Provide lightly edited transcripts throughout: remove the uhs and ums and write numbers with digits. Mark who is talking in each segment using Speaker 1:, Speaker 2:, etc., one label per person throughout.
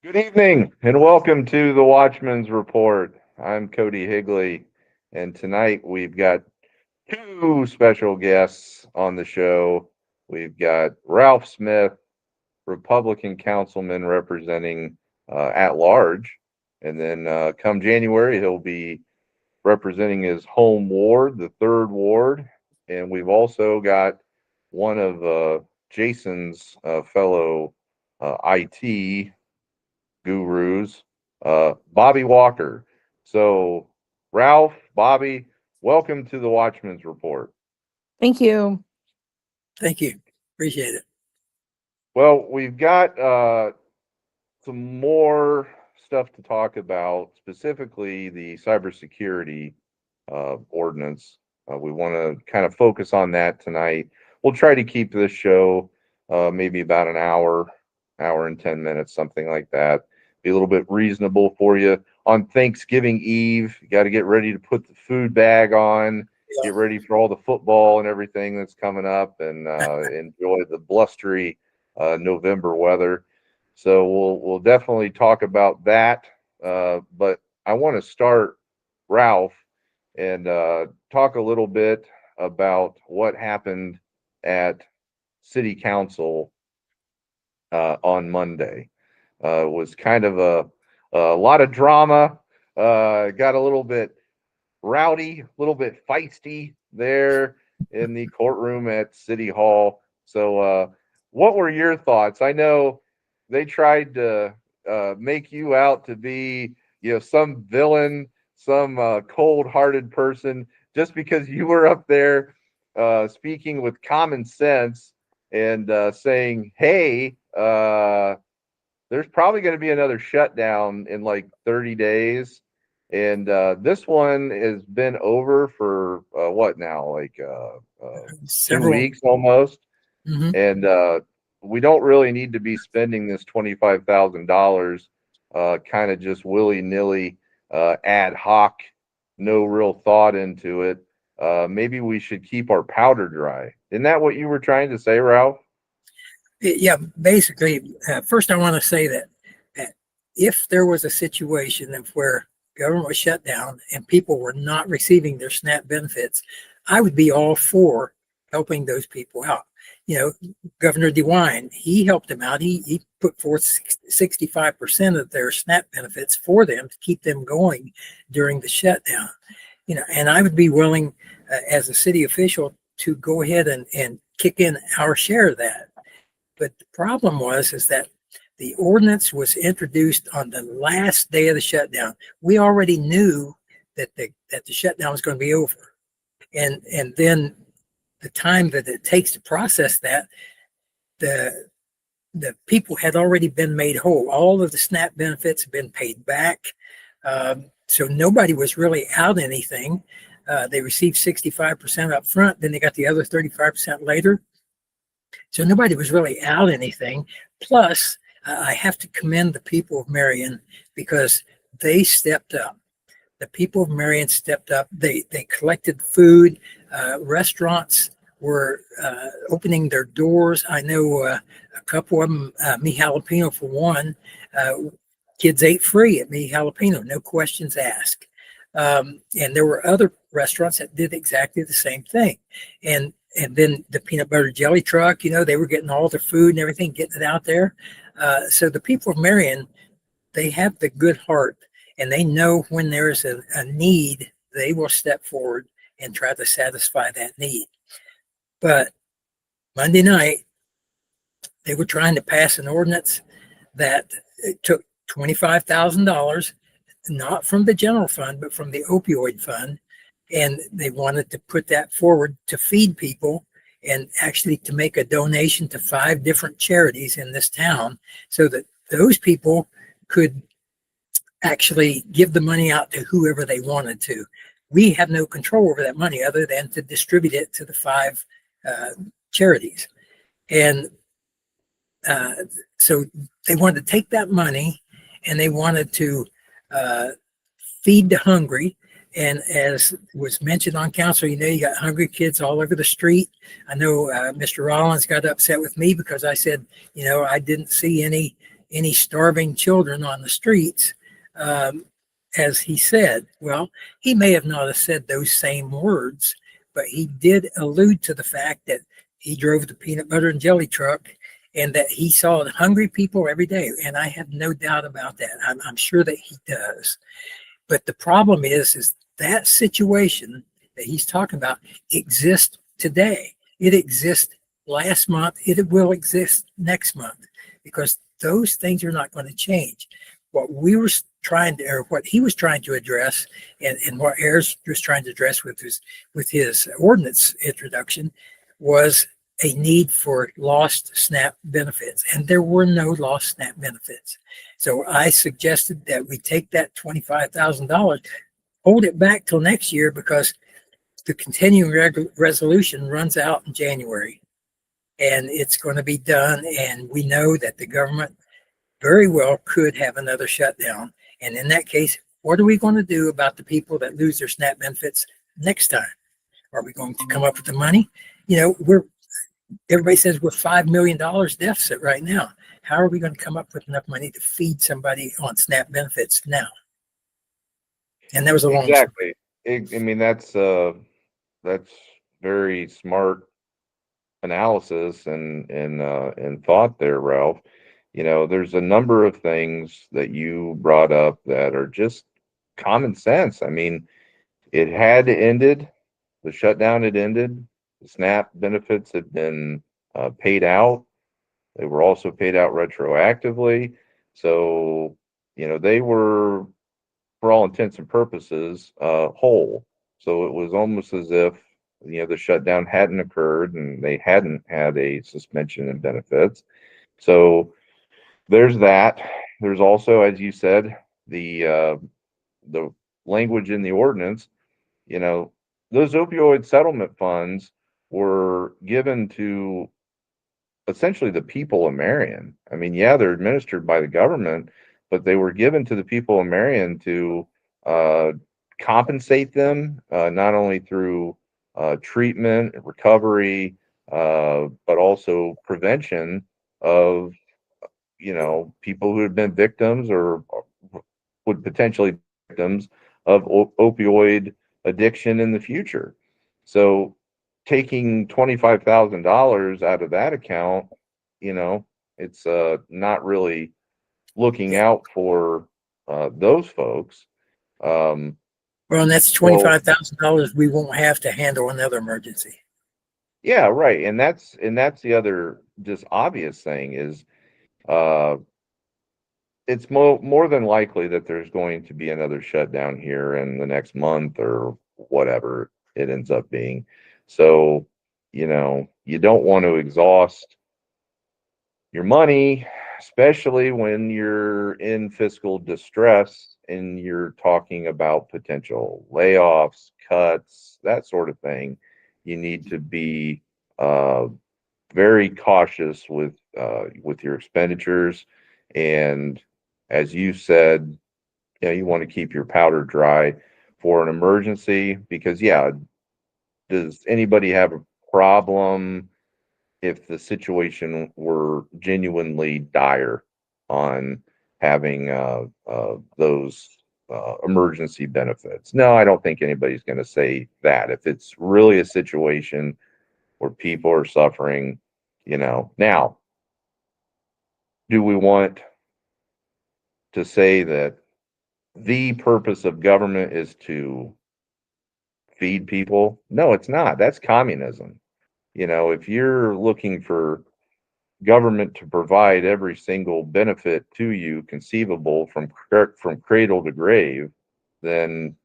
Speaker 1: Good evening and welcome to the Watchman's Report. I'm Cody Higley, and tonight we've got two special guests on the show. We've got Ralph Smith, Republican councilman representing at large, and then come January he'll be representing his home ward, the 3rd Ward, and we've also got one of Jason's fellow IT gurus, Bobbie Walker. So, Ralph, Bobbie, welcome to the Watchman's Report.
Speaker 2: Thank you.
Speaker 3: Thank you. Appreciate it.
Speaker 1: Well, we've got some more stuff to talk about, specifically the cybersecurity ordinance. We want to kind of focus on that tonight. We'll try to keep this show maybe about an hour and 10 minutes, something like that. Be a little bit reasonable for you. On Thanksgiving Eve, you got to get ready to put the food bag on, get ready for all the football and everything that's coming up, and enjoy the blustery November weather. So we'll definitely talk about that. But I want to start, Ralph, and talk a little bit about what happened at City Council on Monday. It was kind of a lot of drama. Got a little bit rowdy, a little bit feisty there in the courtroom at City Hall. So, what were your thoughts? I know they tried to make you out to be, some villain, some cold-hearted person, just because you were up there speaking with common sense and saying, "Hey, there's probably going to be another shutdown in like 30 days." And this one has been over for what now? Like 2 weeks almost.
Speaker 3: Mm-hmm.
Speaker 1: And we don't really need to be spending this $25,000 kind of just willy-nilly, ad hoc, no real thought into it. Maybe we should keep our powder dry. Isn't that what you were trying to say, Ralph?
Speaker 3: Yeah, basically, first I want to say that if there was a situation of where government was shut down and people were not receiving their SNAP benefits, I would be all for helping those people out. Governor DeWine, he helped them out. He put forth 65% of their SNAP benefits for them to keep them going during the shutdown. And I would be willing, as a city official, to go ahead and kick in our share of that. But the problem is that the ordinance was introduced on the last day of the shutdown. We already knew that the shutdown was going to be over. And then the time that it takes to process that, the people had already been made whole. All of the SNAP benefits have been paid back. So nobody was really out anything. They received 65% up front, then they got the other 35% later. So nobody was really out anything. Plus, I have to commend the people of Marion because they stepped up. The people of Marion stepped up. They collected food. Restaurants were opening their doors. I know a couple of them, Me Jalapeno for one, kids ate free at Me Jalapeno, no questions asked. And there were other restaurants that did exactly the same thing. And then the peanut butter jelly truck, they were getting all their food and everything, getting it out there. So the people of Marion, they have the good heart, and they know when there's a need, they will step forward and try to satisfy that need. But Monday night, they were trying to pass an ordinance that took $25,000, not from the general fund, but from the opioid fund. And they wanted to put that forward to feed people and actually to make a donation to 5 different charities in this town so that those people could actually give the money out to whoever they wanted to. We have no control over that money other than to distribute it to the 5 charities. And so they wanted to take that money and they wanted to feed the hungry. And as was mentioned on council, you got hungry kids all over the street. I know Mr. Rollins got upset with me because I said, I didn't see any any starving children on the streets, um, as he said. Well, he may have not have said those same words, but he did allude to the fact that he drove the peanut butter and jelly truck and that he saw hungry people every day. And I have no doubt about that. I'm sure that he does. But the problem is that situation that he's talking about exists today. It exists last month. It will exist next month because those things are not going to change. What we were trying to, or what he was trying to address, and what Ayers was trying to address with his ordinance introduction, was a need for lost SNAP benefits, and there were no lost SNAP benefits. So I suggested that we take that $25,000, hold it back till next year because the continuing resolution runs out in January, and it's going to be done. And we know that the government very well could have another shutdown. And in that case, what are we going to do about the people that lose their SNAP benefits next time? Are we going to come up with the money? Everybody says we're $5 million deficit right now. How are we going to come up with enough money to feed somebody on SNAP benefits now? And that was a long
Speaker 1: Exactly. I mean, that's very smart analysis and thought there, Ralph. There's a number of things that you brought up that are just common sense. I mean, it had ended. The shutdown had ended. The SNAP benefits had been paid out. They were also paid out retroactively. So, they were, for all intents and purposes, whole. So it was almost as if, the shutdown hadn't occurred and they hadn't had a suspension in benefits. So there's that. There's also, as you said, the language in the ordinance. Those opioid settlement funds were given to essentially the people of Marion. I mean, yeah, they're administered by the government, but they were given to the people of Marion to compensate them, not only through treatment, recovery, but also prevention of, people who had been victims or would potentially be victims of opioid addiction in the future. So taking $25,000 out of that account, it's not really looking out for those folks.
Speaker 3: Well, and that's $25,000 we won't have to handle another emergency.
Speaker 1: Yeah, right. And that's the other just obvious thing is it's more than likely that there's going to be another shutdown here in the next month or whatever it ends up being. So, you don't want to exhaust your money, especially when you're in fiscal distress and you're talking about potential layoffs, cuts, that sort of thing. You need to be very cautious with your expenditures, and as you said, you want to keep your powder dry for an emergency because, yeah, does anybody have a problem if the situation were genuinely dire on having those emergency benefits? No, I don't think anybody's going to say that. If it's really a situation where people are suffering, now, do we want to say that the purpose of government is to feed people? No, it's not. That's communism. If you're looking for government to provide every single benefit to you conceivable from cradle to grave, then,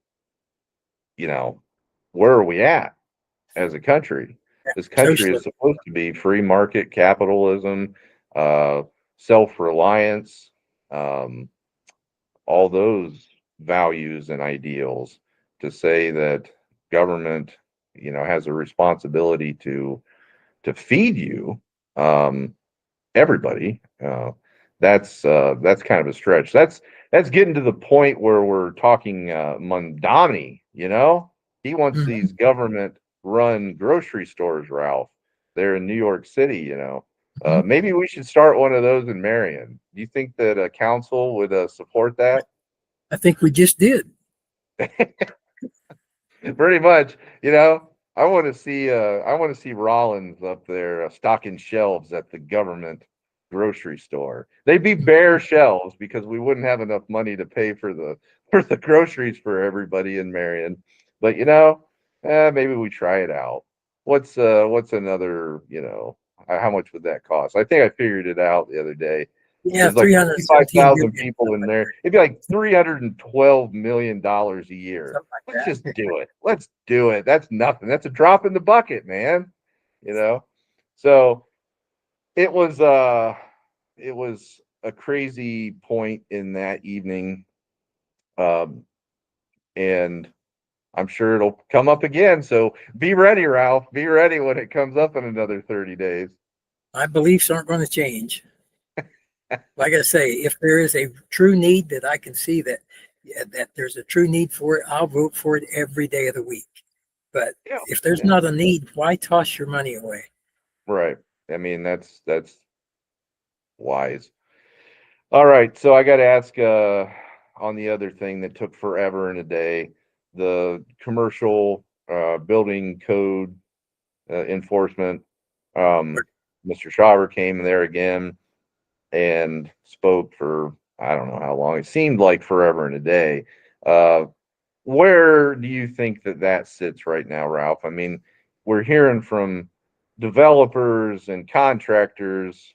Speaker 1: where are we at as a country? This country is supposed to be free market capitalism, self-reliance, all those values and ideals. To say that government, has a responsibility to feed you, everybody, that's kind of a stretch. That's getting to the point where we're talking Mamdani. He wants these government run grocery stores, Ralph. They're in New York City. Maybe we should start one of those in Marion. Do you think that a council would support that?
Speaker 3: I think we just did.
Speaker 1: Pretty much, you know. I want to see Rollins up there stocking shelves at the government grocery store. They'd be bare shelves because we wouldn't have enough money to pay for the groceries for everybody in Marion. But maybe we try it out. What's another, how much would that cost? I think I figured it out the other day.
Speaker 3: Yeah,
Speaker 1: There's like
Speaker 3: 317
Speaker 1: 55,000
Speaker 3: million,
Speaker 1: people in there. It'd be like $312 million a year.
Speaker 3: something like
Speaker 1: Let's
Speaker 3: that.
Speaker 1: just do it. Let's do it. That's nothing. That's a drop in the bucket, man. You know? So it was a crazy point in that evening. And I'm sure it'll come up again. So be ready, Ralph. Be ready when it comes up in another 30 days.
Speaker 3: My beliefs aren't going to change. Like I say, if there is a true need that I can see that there's a true need for it, I'll vote for it every day of the week. But
Speaker 1: Yeah.
Speaker 3: if there's not a need, why toss your money away?
Speaker 1: Right. I mean, that's wise. All right. So I got to ask on the other thing that took forever and a day, the commercial building code enforcement. Mr. Shaver came there again and spoke for I don't know how long. It seemed like forever and a day. Where do you think that sits right now, Ralph? I mean, we're hearing from developers and contractors,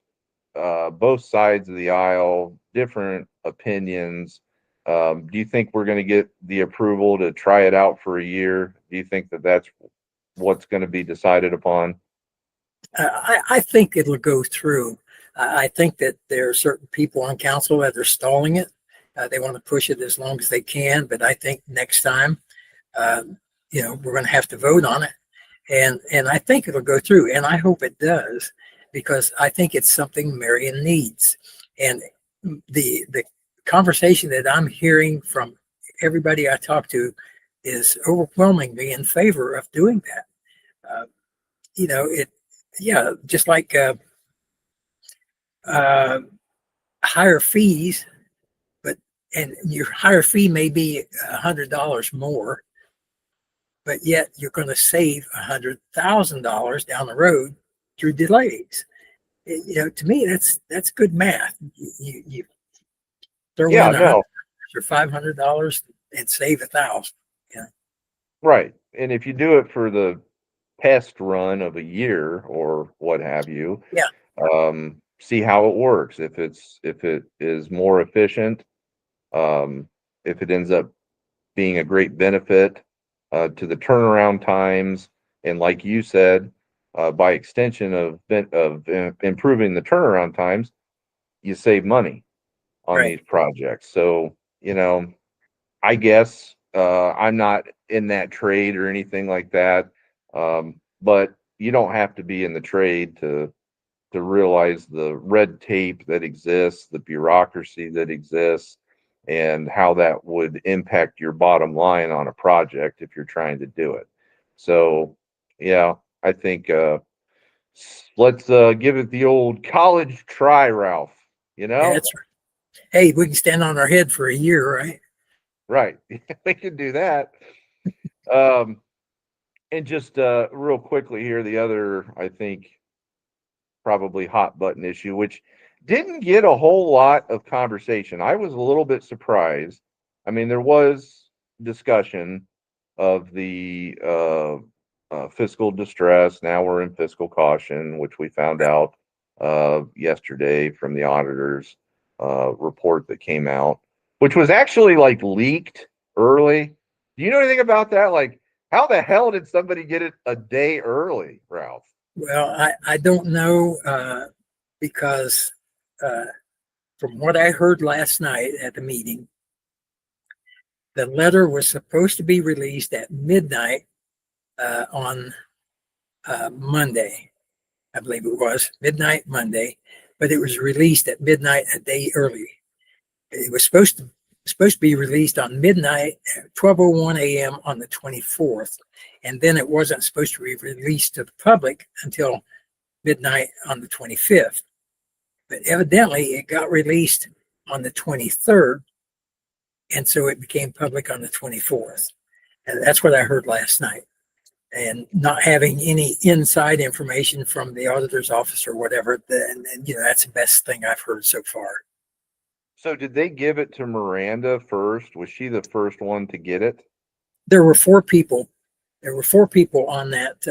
Speaker 1: both sides of the aisle, different opinions. Do you think we're going to get the approval to try it out for a year? Do you think that's what's going to be decided upon?
Speaker 3: I think it'll go through. I think that there are certain people on council that are stalling it. They want to push it as long as they can, but I think next time, we're going to have to vote on it, and I think it'll go through, and I hope it does, because I think it's something Marion needs. And the conversation that I'm hearing from everybody I talk to is overwhelmingly in favor of doing that. Just like higher fees, and your higher fee may be $100 more, but yet you're going to save $100,000 down the road through delays. To me, that's good math. You throw in $100 or $500 and save $1,000.
Speaker 1: Right. And if you do it for the test run of a year or what have you, see how it works. If it is more efficient, if it ends up being a great benefit to the turnaround times, and like you said, by extension of improving the turnaround times, you save money on these projects. So I guess I'm not in that trade or anything like that, but you don't have to be in the trade to realize the red tape that exists, the bureaucracy that exists, and how that would impact your bottom line on a project if you're trying to do it. So, I think let's give it the old college try, Ralph.
Speaker 3: That's right. Hey, we can stand on our head for a year, right?
Speaker 1: Right. We can do that. And just real quickly here, the other, I think, probably hot button issue, which didn't get a whole lot of conversation. I was a little bit surprised. I mean, there was discussion of the fiscal distress. Now we're in fiscal caution, which we found out yesterday from the auditor's report that came out, which was actually like leaked early. Do you know anything about that? Like, how the hell did somebody get it a day early, Ralph?
Speaker 3: Well, I don't know, because from what I heard last night at the meeting, the letter was supposed to be released at midnight on Monday. I believe it was midnight Monday, but it was released at midnight a day early. It was supposed to be released on midnight at 12:01 a.m. on the 24th, and then it wasn't supposed to be released to the public until midnight on the 25th. But evidently it got released on the 23rd. And so it became public on the 24th. And that's what I heard last night. And not having any inside information from the auditor's office or whatever, then that's the best thing I've heard so far.
Speaker 1: So did they give it to Miranda first? Was she the first one to get it?
Speaker 3: There were four people. There were four people on that,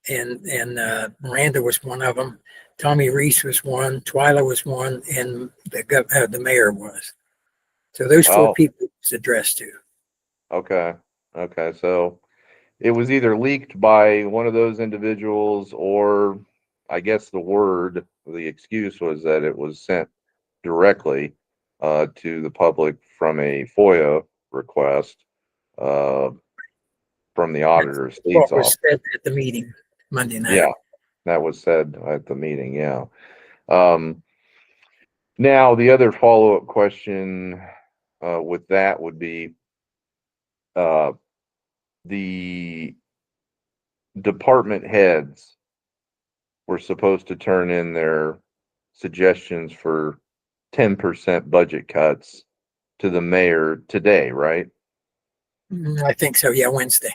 Speaker 3: and Miranda was one of them. Tommy Reese was one. Twyla was one, and the mayor was. So those four people it was addressed to.
Speaker 1: Okay. So it was either leaked by one of those individuals, or I guess the excuse was that it was sent directly to the public from a FOIA request from the auditor's state's
Speaker 3: what was
Speaker 1: office.
Speaker 3: said at the meeting Monday night.
Speaker 1: Yeah, that was said at the meeting. Yeah. Now the other follow-up question with that would be the department heads were supposed to turn in their suggestions for 10% budget cuts to the mayor today, right?
Speaker 3: I think so. Yeah, Wednesday.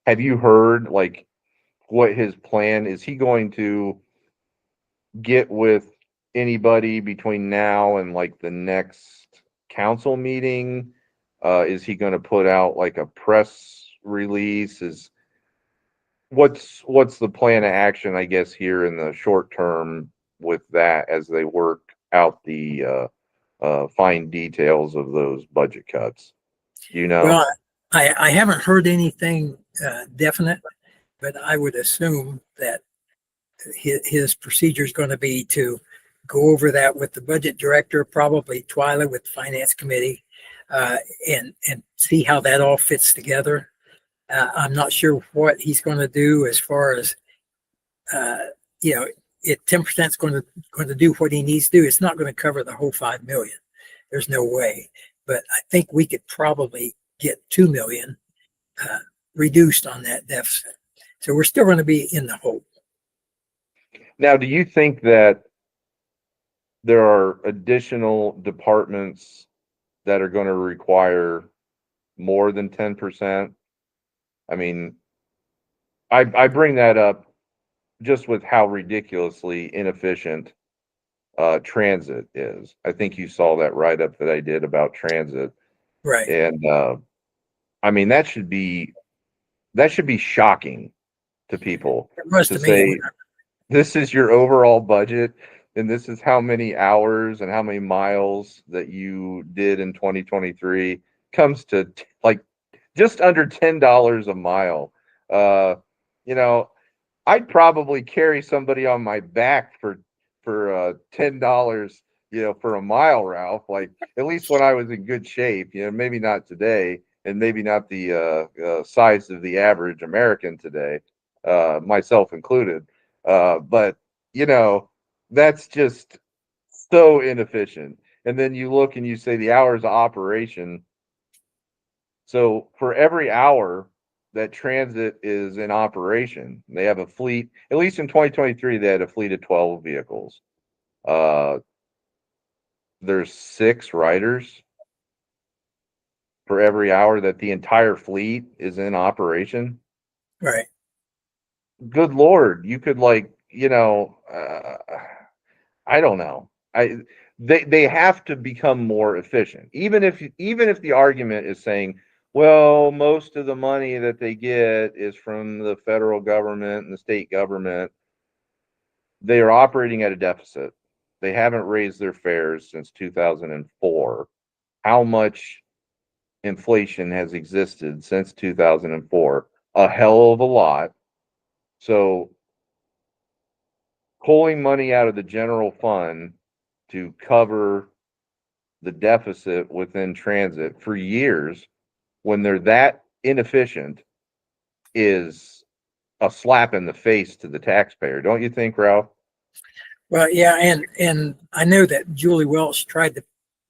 Speaker 1: Have you heard like what his plan is? He going to get with anybody between now and like the next council meeting? Is he going to put out like a press release? What's the plan of action, I guess, here in the short term with that as they work out the fine details of those budget cuts? Do you know?
Speaker 3: Well, I haven't heard anything definite, but I would assume that his procedure is going to be to go over that with the budget director, probably Twyla with the finance committee, and see how that all fits together. I'm not sure what he's going to do as far as, if 10% is going to do what he needs to do. It's not going to cover the whole $5 million. There's no way. But I think we could probably get $2 million reduced on that deficit. So we're still going to be in the hole.
Speaker 1: Now, do you think that there are additional departments that are going to require more than 10%? I mean, I bring that up just with how ridiculously inefficient transit is. I think you saw that write-up that I did about transit.
Speaker 3: Right.
Speaker 1: And I mean, that should be shocking to people to say, this is your overall budget and this is how many hours and how many miles that you did in 2023, comes to like just under $10 a mile. I'd probably carry somebody on my back for $10, for a mile, Ralph. Like, at least when I was in good shape, maybe not today, and maybe not the size of the average American today, myself included. But that's just so inefficient. And then you look and you say the hours of operation. So for every hour that transit is in operation, they have a fleet, at least in 2023, they had a fleet of 12 vehicles. There's 6 riders for every hour that the entire fleet is in operation.
Speaker 3: Right.
Speaker 1: Good Lord. You could I don't know. They have to become more efficient. Even if the argument is saying, well, most of the money that they get is from the federal government and the state government, they are operating at a deficit. They haven't raised their fares since 2004. How much inflation has existed since 2004? A hell of a lot. So pulling money out of the general fund to cover the deficit within transit for years, when they're that inefficient, is a slap in the face to the taxpayer. Don't you think, Ralph?
Speaker 3: Well, yeah. And I know that Julie Welch tried to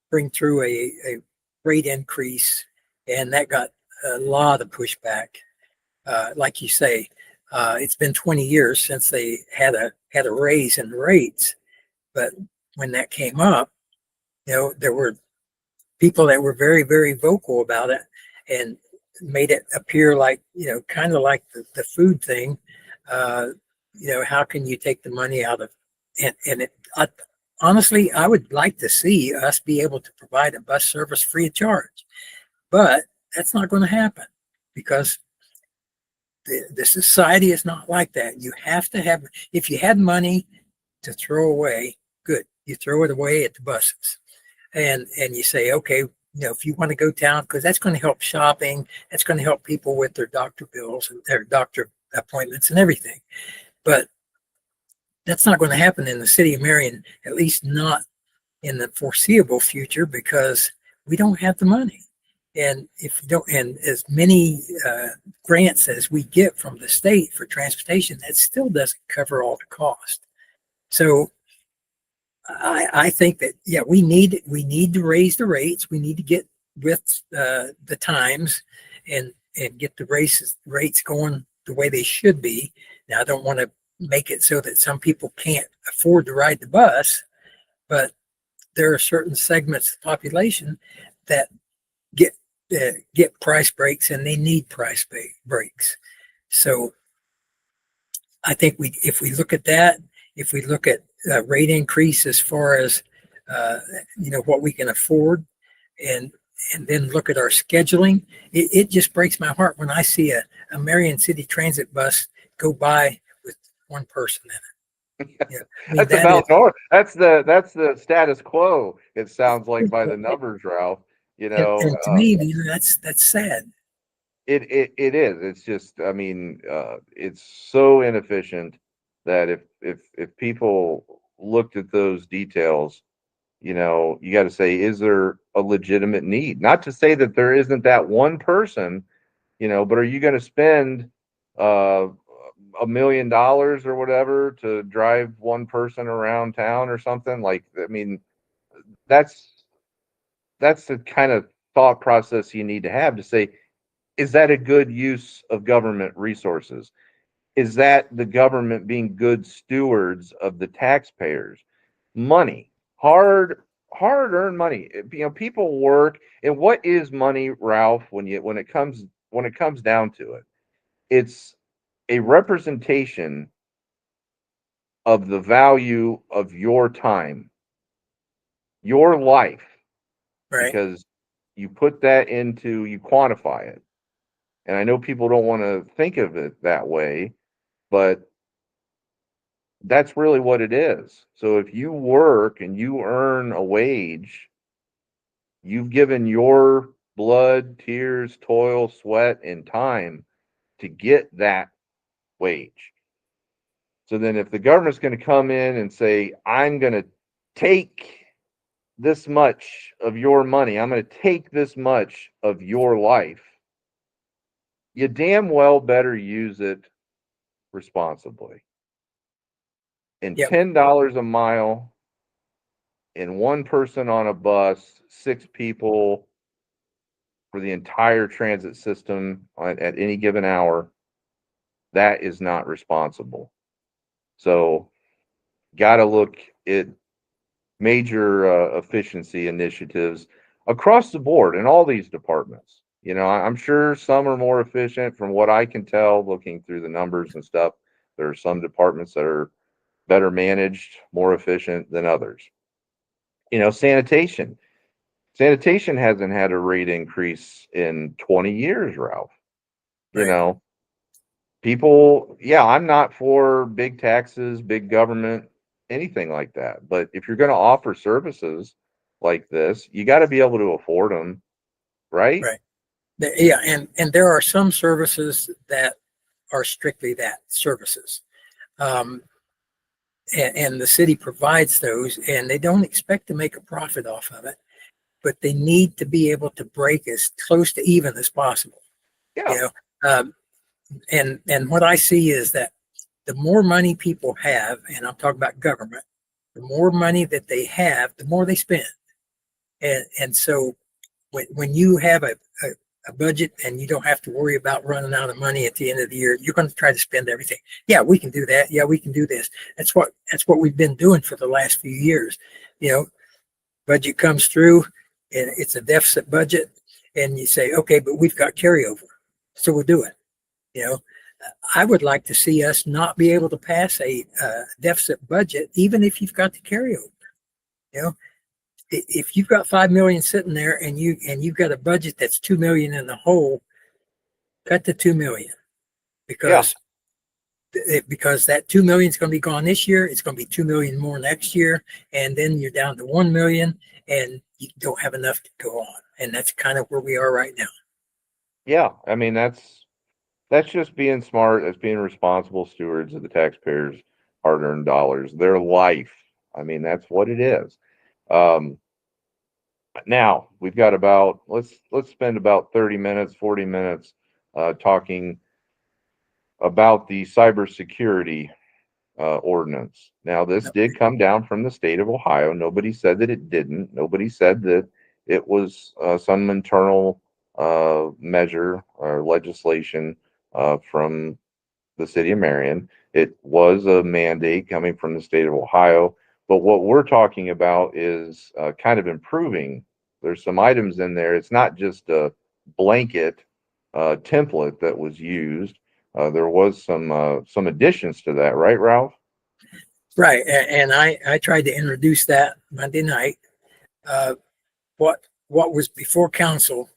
Speaker 3: bring through a rate increase, and that got a lot of pushback. Like you say, It's been 20 years since they had a raise in rates, but when that came up, there were people that were very, very vocal about it and made it appear like, kind of like the food thing. Uh, how can you take the money out of, honestly, I would like to see us be able to provide a bus service free of charge, but that's not going to happen because the society is not like that. You have to have, if you had money to throw away, good, you throw it away at the buses. And you say, okay, if you want to go down, because that's going to help shopping, that's going to help people with their doctor bills and their doctor appointments and everything. But that's not going to happen in the city of Marion, at least not in the foreseeable future, because we don't have the money. And if you don't, and as many grants as we get from the state for transportation, that still doesn't cover all the cost. So I think that, yeah, we need to raise the rates. We need to get with the times and get the rates going the way they should be. Now, I don't want to make it so that some people can't afford to ride the bus, but there are certain segments of the population that get price breaks, and they need price breaks. So I think if we look at that, if we look at rate increase as far as what we can afford, and then look at our scheduling, it just breaks my heart when I see a Marion City Transit bus go by with one person in it. Yeah, I mean,
Speaker 1: that's the status quo. It sounds like by the numbers, Ralph.
Speaker 3: And to me, that's sad.
Speaker 1: It is. It's just, I mean, it's so inefficient that if people looked at those details, you got to say, is there a legitimate need? Not to say that there isn't that one person, but are you going to spend $1 million or whatever to drive one person around town or something? Like, I mean, that's the kind of thought process you need to have to say, is that a good use of government resources? Is that the government being good stewards of the taxpayers' money, hard earned money? People work, and what is money, Ralph? When it comes down to it, it's a representation of the value of your time, your life,
Speaker 3: Right.
Speaker 1: because you put that into, you quantify it. And I know people don't want to think of it that way, but that's really what it is. So if you work and you earn a wage, you've given your blood, tears, toil, sweat, and time to get that wage. So then if the government's going to come in and say, I'm going to take this much of your money, I'm going to take this much of your life, you damn well better use it responsibly. And
Speaker 3: Yep.
Speaker 1: $10 a mile, and one person on a bus, 6 people for the entire transit system at any given hour, that is not responsible. So, got to look at major efficiency initiatives across the board in all these departments. I'm sure some are more efficient from what I can tell looking through the numbers and stuff. There are some departments that are better managed, more efficient than others. Sanitation. Sanitation hasn't had a rate increase in 20 years, Ralph.
Speaker 3: Right.
Speaker 1: People, yeah, I'm not for big taxes, big government, anything like that. But if you're going to offer services like this, you got to be able to afford them, right?
Speaker 3: Right. Yeah, and there are some services that are strictly that, services. And the city provides those, and they don't expect to make a profit off of it, but they need to be able to break as close to even as possible.
Speaker 1: Yeah.
Speaker 3: And what I see is that the more money people have, and I'm talking about government, the more money that they have, the more they spend. And so when you have a budget and you don't have to worry about running out of money at the end of the year. You're going to try to spend everything. Yeah, we can do that. Yeah, we can do this. That's what we've been doing for the last few years. You know, budget comes through and it's a deficit budget, and you say, okay, but we've got carryover, so we'll do it. You know, I would like to see us not be able to pass a deficit budget, even if you've got the carryover. You know, if you've got 5 million sitting there and you've got a budget that's 2 million in the hole, cut the 2 million, because because that 2 million is going to be gone this year. It's going to be 2 million more next year, and then you're down to 1 million, and you don't have enough to go on. And that's kind of where we are right now.
Speaker 1: Yeah, I mean that's just being smart. That's being responsible stewards of the taxpayers' hard-earned dollars, their life. I mean that's what it is. Now we've got about let's spend about 30 minutes, 40 minutes talking about the cybersecurity ordinance. Now, this did come down from the state of Ohio. Nobody said that it didn't. Nobody said that it was some internal measure or legislation from the city of Marion. It was a mandate coming from the state of Ohio. But what we're talking about is kind of improving. There's some items in there. It's not just a blanket template that was used. There was some additions to that, right, Ralph?
Speaker 3: Right, and I tried to introduce that Monday night. What was before council?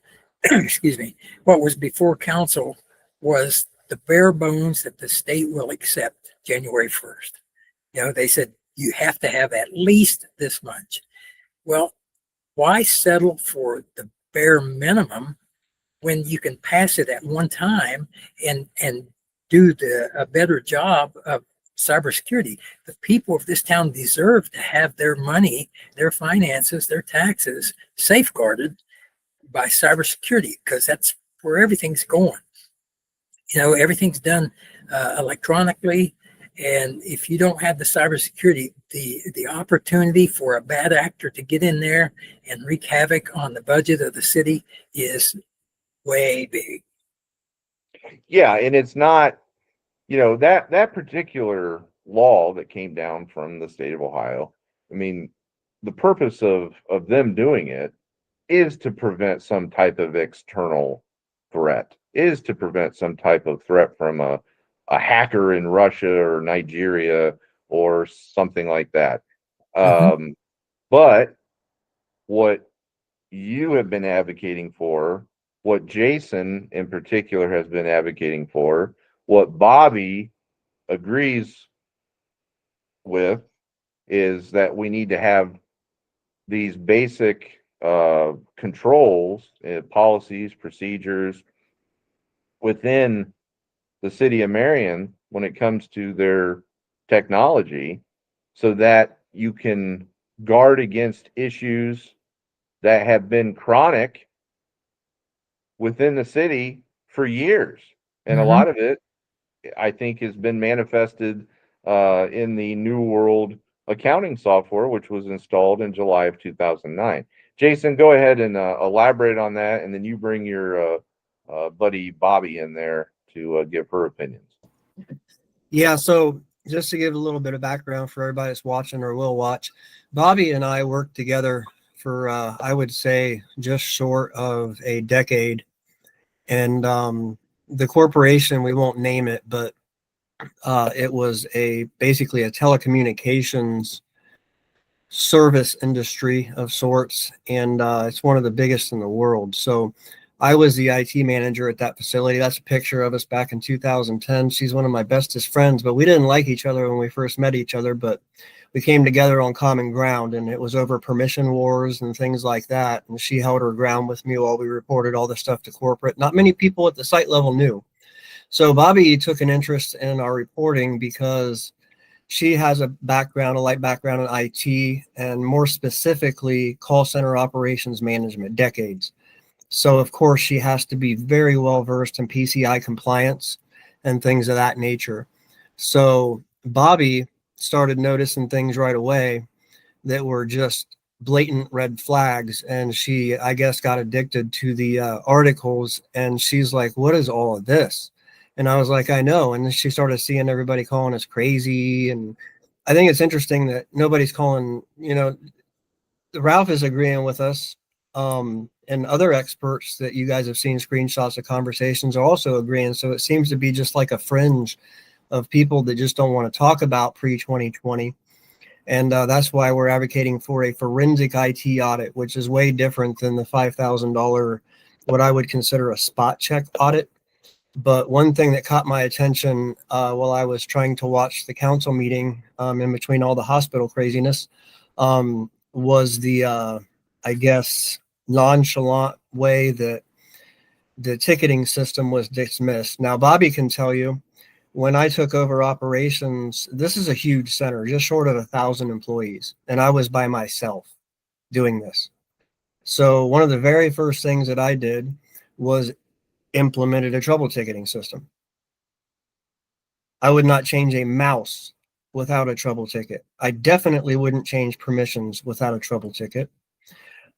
Speaker 3: Excuse me. What was before council was the bare bones that the state will accept January 1st. You know, they said you have to have at least this much. Well, why settle for the bare minimum when you can pass it at one time and do a better job of cybersecurity? The people of this town deserve to have their money, their finances, their taxes safeguarded by cybersecurity, because that's where everything's going. You know, everything's done electronically, and if you don't have the cybersecurity, the opportunity for a bad actor to get in there and wreak havoc on the budget of the city is way big.
Speaker 1: Yeah, and it's not, that particular law that came down from the state of Ohio. I mean, the purpose of them doing it is to prevent some type of external threat, is to prevent some type of threat from a hacker in Russia or Nigeria or something like that. But what you have been advocating for, what Jason in particular has been advocating for, what Bobbie agrees with, is that we need to have these basic controls, policies, procedures within the city of Marion when it comes to their technology, so that you can guard against issues that have been chronic within the city for years. And a lot of it, I think, has been manifested in the New World accounting software, which was installed in July of 2009. Jason, go ahead and elaborate on that, and then you bring your buddy Bobbie in there to give her opinions.
Speaker 2: Yeah, so just to give a little bit of background for everybody that's watching or will watch, Bobbie and I worked together for, I would say, just short of a decade. And the corporation, we won't name it, but it was basically a telecommunications service industry of sorts, and it's one of the biggest in the world. So I was the IT manager at that facility. That's a picture of us back in 2010. She's one of my bestest friends, but we didn't like each other when we first met each other, but we came together on common ground, and it was over permission wars and things like that. And she held her ground with me while we reported all the stuff to corporate. Not many people at the site level knew. So Bobbie took an interest in our reporting because she has a light background in IT, and more specifically, call center operations management, decades. So of course she has to be very well versed in PCI compliance and things of that nature. So Bobbie started noticing things right away that were just blatant red flags, and she, I guess, got addicted to the articles, and she's like, what is all of this? And I was like, I know. And then she started seeing everybody calling us crazy. And I think it's interesting that nobody's calling, Ralph is agreeing with us. And other experts that you guys have seen screenshots of conversations are also agreeing. So it seems to be just like a fringe of people that just don't want to talk about pre-2020. And that's why we're advocating for a forensic IT audit, which is way different than the $5,000, what I would consider a spot check audit. But one thing that caught my attention while I was trying to watch the council meeting in between all the hospital craziness was the, I guess, nonchalant way that the ticketing system was dismissed. Now, Bobbie can tell you, when I took over operations, this is a huge center, just short of 1,000 employees, and I was by myself doing this. So one of the very first things that I did was implemented a trouble ticketing system. I would not change a mouse without a trouble ticket. I definitely wouldn't change permissions without a trouble ticket.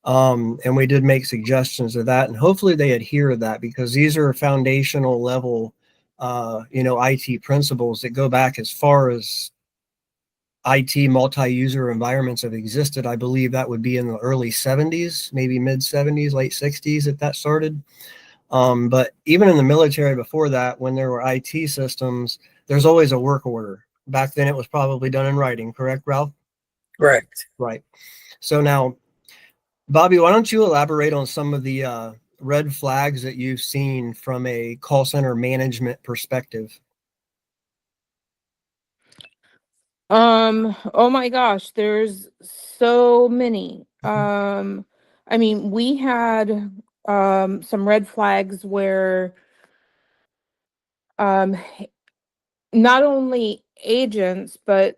Speaker 2: And we did make suggestions of that, and hopefully they adhere to that, because these are foundational level IT principles that go back as far as IT multi-user environments have existed. I believe that would be in the early 70s, maybe mid 70s, late 60s that that started. But even in the military before that, when there were IT systems, there's always a work order. Back then it was probably done in writing, correct, Ralph?
Speaker 3: Correct.
Speaker 2: Right. So now, Bobbie, why don't you elaborate on some of the red flags that you've seen from a call center management perspective?
Speaker 4: Oh my gosh, there's so many. I mean, we had some red flags where um not only agents but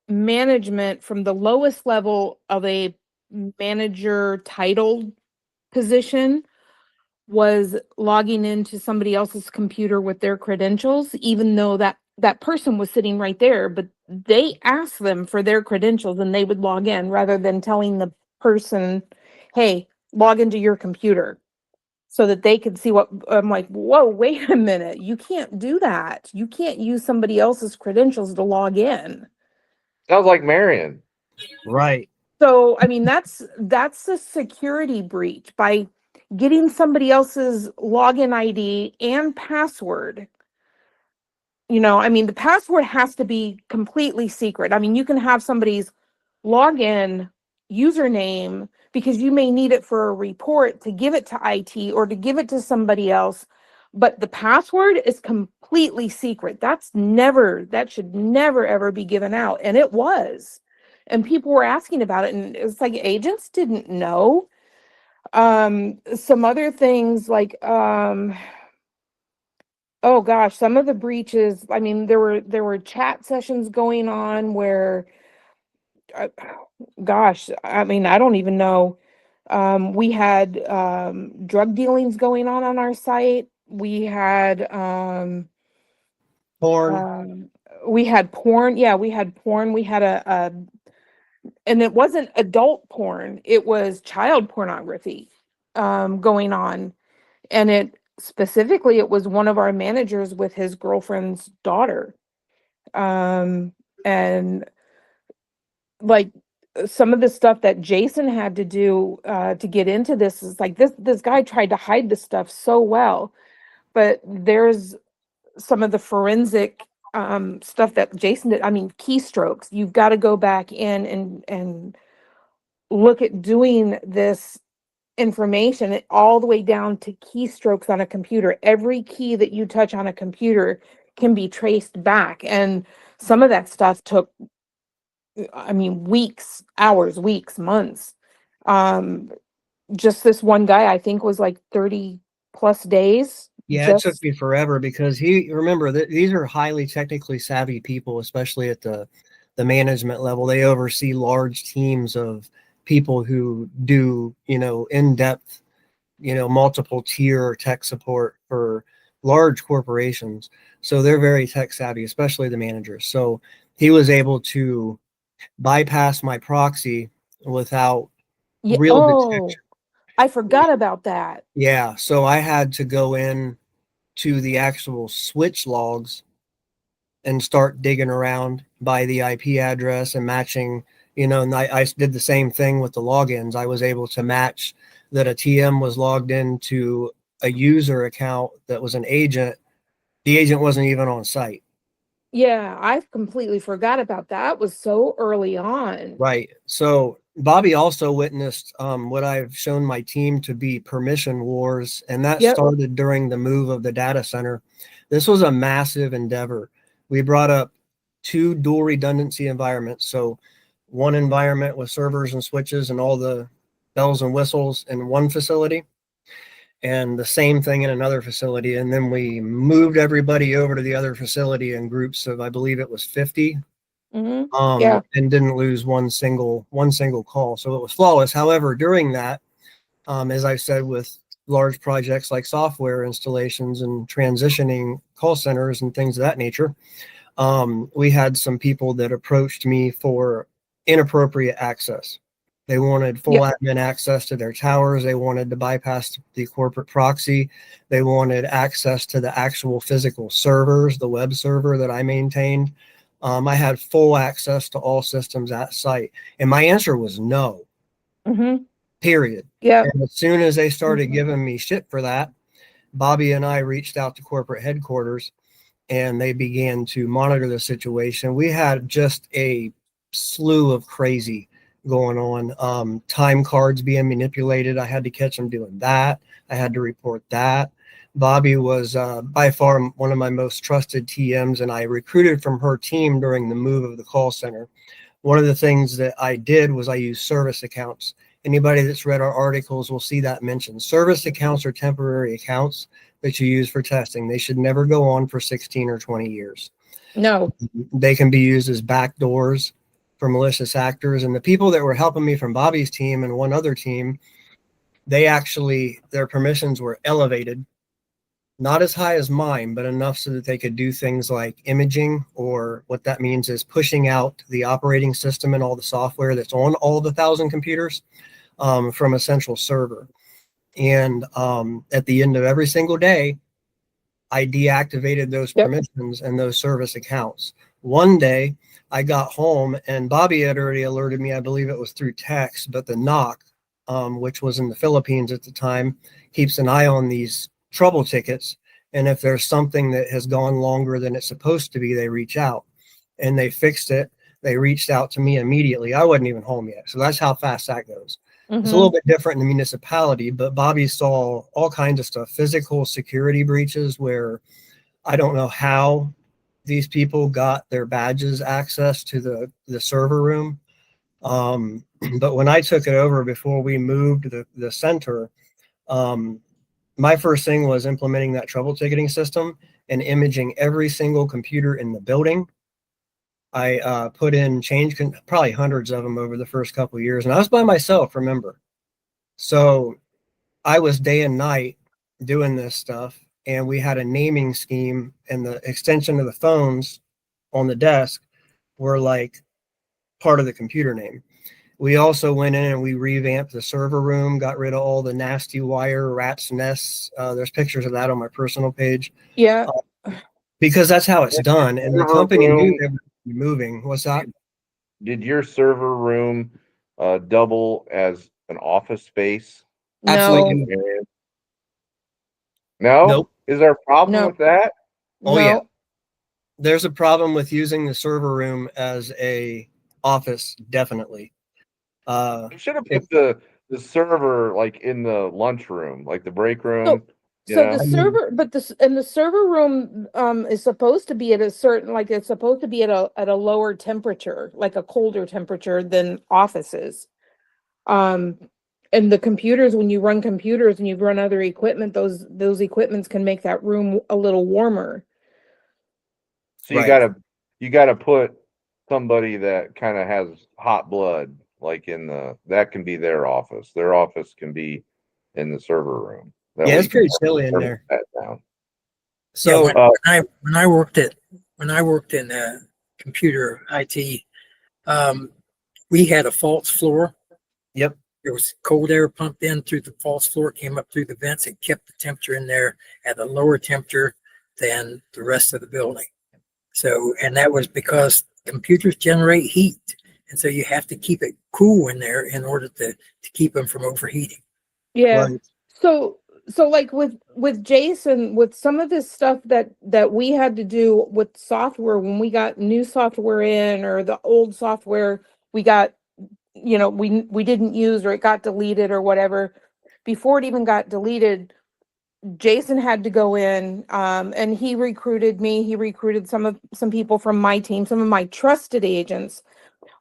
Speaker 4: management from the lowest level of a manager titled position was logging into somebody else's computer with their credentials, even though that person was sitting right there, but they asked them for their credentials and they would log in rather than telling the person, hey, log into your computer, so that they could see what. I'm like, whoa, wait a minute, you can't do that. You can't use somebody else's credentials to log in.
Speaker 1: Sounds like Marion.
Speaker 2: Right.
Speaker 4: So, I mean, that's a security breach by getting somebody else's login ID and password. I mean, the password has to be completely secret. I mean, you can have somebody's login username because you may need it for a report to give it to IT or to give it to somebody else, but the password is completely secret. That should never ever be given out. And it was. And people were asking about it, and it's like agents didn't know. Some other things like oh gosh, some of the breaches, I mean, there were chat sessions going on where gosh, I mean, I don't even know. We had drug dealings going on our site. We had
Speaker 2: Porn.
Speaker 4: we had porn. Yeah, we had porn. We had and it wasn't adult porn. It was child pornography going on. And it was one of our managers with his girlfriend's daughter. And like some of the stuff that Jason had to do to get into this is like this guy tried to hide this stuff so well, but there's some of the forensic stuff that Jason did. I mean, keystrokes. You've got to go back in and look at doing this information all the way down to keystrokes on a computer. Every key that you touch on a computer can be traced back, and some of that stuff took, I mean, weeks, hours, weeks, months. Just this one guy, I think, was like 30 plus days.
Speaker 2: Yeah, it took me forever because remember that these are highly technically savvy people, especially at the management level. They oversee large teams of people who do, in-depth, multiple tier tech support for large corporations. So they're very tech savvy, especially the managers. So he was able to bypass my proxy without
Speaker 4: Yeah.
Speaker 2: real detection.
Speaker 4: Oh, I forgot about that.
Speaker 2: Yeah, so I had to go in to the actual switch logs and start digging around by the IP address and matching, and I did the same thing with the logins. I was able to match that a TM was logged into a user account that was an agent. The agent wasn't even on site.
Speaker 4: Yeah, I completely forgot about that. It was so early on.
Speaker 2: Right. So Bobbie also witnessed what I've shown my team to be permission wars, and that
Speaker 4: Yep.
Speaker 2: started during the move of the data center. This was a massive endeavor. We brought up 2 dual redundancy environments. So one environment with servers and switches and all the bells and whistles in one facility, and the same thing in another facility. And then we moved everybody over to the other facility in groups of, I believe it was 50,
Speaker 4: Yeah.
Speaker 2: and didn't lose one single call. So it was flawless. However, during that, as I said, with large projects like software installations and transitioning call centers and things of that nature, we had some people that approached me for inappropriate access. They wanted full
Speaker 4: Yep.
Speaker 2: admin access to their towers. They wanted to bypass the corporate proxy. They wanted access to the actual physical servers, the web server that I maintained. I had full access to all systems at site. And my answer was no, period.
Speaker 4: Yeah.
Speaker 2: And as soon as they started giving me shit for that, Bobbie and I reached out to corporate headquarters and they began to monitor the situation. We had just a slew of crazy going on. Time cards being manipulated. I had to catch them doing that. I had to report that. Bobbie was by far one of my most trusted TMs, and I recruited from her team during the move of the call center. One of the things that I did was I used service accounts. Anybody that's read our articles will see that mentioned. Service accounts are temporary accounts that you use for testing. They should never go on for 16 or 20 years.
Speaker 4: No.
Speaker 2: They can be used as backdoors for malicious actors. And the people that were helping me from Bobbie's team and one other team, their permissions were elevated, not as high as mine, but enough so that they could do things like imaging, or what that means is pushing out the operating system and all the software that's on all the 1,000 computers from a central server. And at the end of every single day, I deactivated those permissions and those service accounts. One day I got home and Bobbie had already alerted me, I believe it was through text, but the NOC, which was in the Philippines at the time, keeps an eye on these trouble tickets. And if there's something that has gone longer than it's supposed to be, they reach out and they fixed it. They reached out to me immediately. I wasn't even home yet. So that's how fast that goes. It's a little bit different in the municipality, but Bobbie saw all kinds of stuff, physical security breaches where I don't know how these people got their badges access to the server room. But when I took it over before we moved the center, my first thing was implementing that trouble ticketing system and imaging every single computer in the building. I put in probably hundreds of them over the first couple of years, and I was by myself, remember. So I was day and night doing this stuff, and we had a naming scheme, and the extension of the phones on the desk were like part of the computer name. We also went in and we revamped the server room, got rid of all the nasty wire, rat's nests. There's pictures of that on my personal page.
Speaker 4: Yeah.
Speaker 2: Because that's how it's done. And the company knew they were moving. What's that?
Speaker 1: Did your server room double as an office space?
Speaker 2: Absolutely.
Speaker 1: No?
Speaker 2: Nope.
Speaker 1: Is there a problem with that?
Speaker 2: Oh, yeah. There's a problem with using the server room as a office, definitely.
Speaker 1: You should have put the server like in the lunchroom, like the break room.
Speaker 4: So the server, but the server room is supposed to be at a certain, like it's supposed to be at a lower temperature, like a colder temperature than offices. And the computers, when you run computers and you run other equipment, those equipments can make that room a little warmer.
Speaker 1: So you gotta put somebody that kind of has hot blood, like that can be their office. Their office can be in the server room.
Speaker 2: Yeah, it's pretty chilly in there.
Speaker 3: So when I worked in computer IT, we had a false floor
Speaker 2: Yep.
Speaker 3: There was cold air pumped in through the false floor, came up through the vents, and kept the temperature in there at a lower temperature than the rest of the building. So, and that was because computers generate heat. And so you have to keep it cool in there in order to keep them from overheating.
Speaker 4: Yeah.
Speaker 2: Right.
Speaker 4: So like with Jason, with some of this stuff that we had to do with software when we got new software in, or the old software we got, we didn't use, or it got deleted or whatever, before it even got deleted, Jason had to go in, and he recruited me. He recruited some people from my team, some of my trusted agents.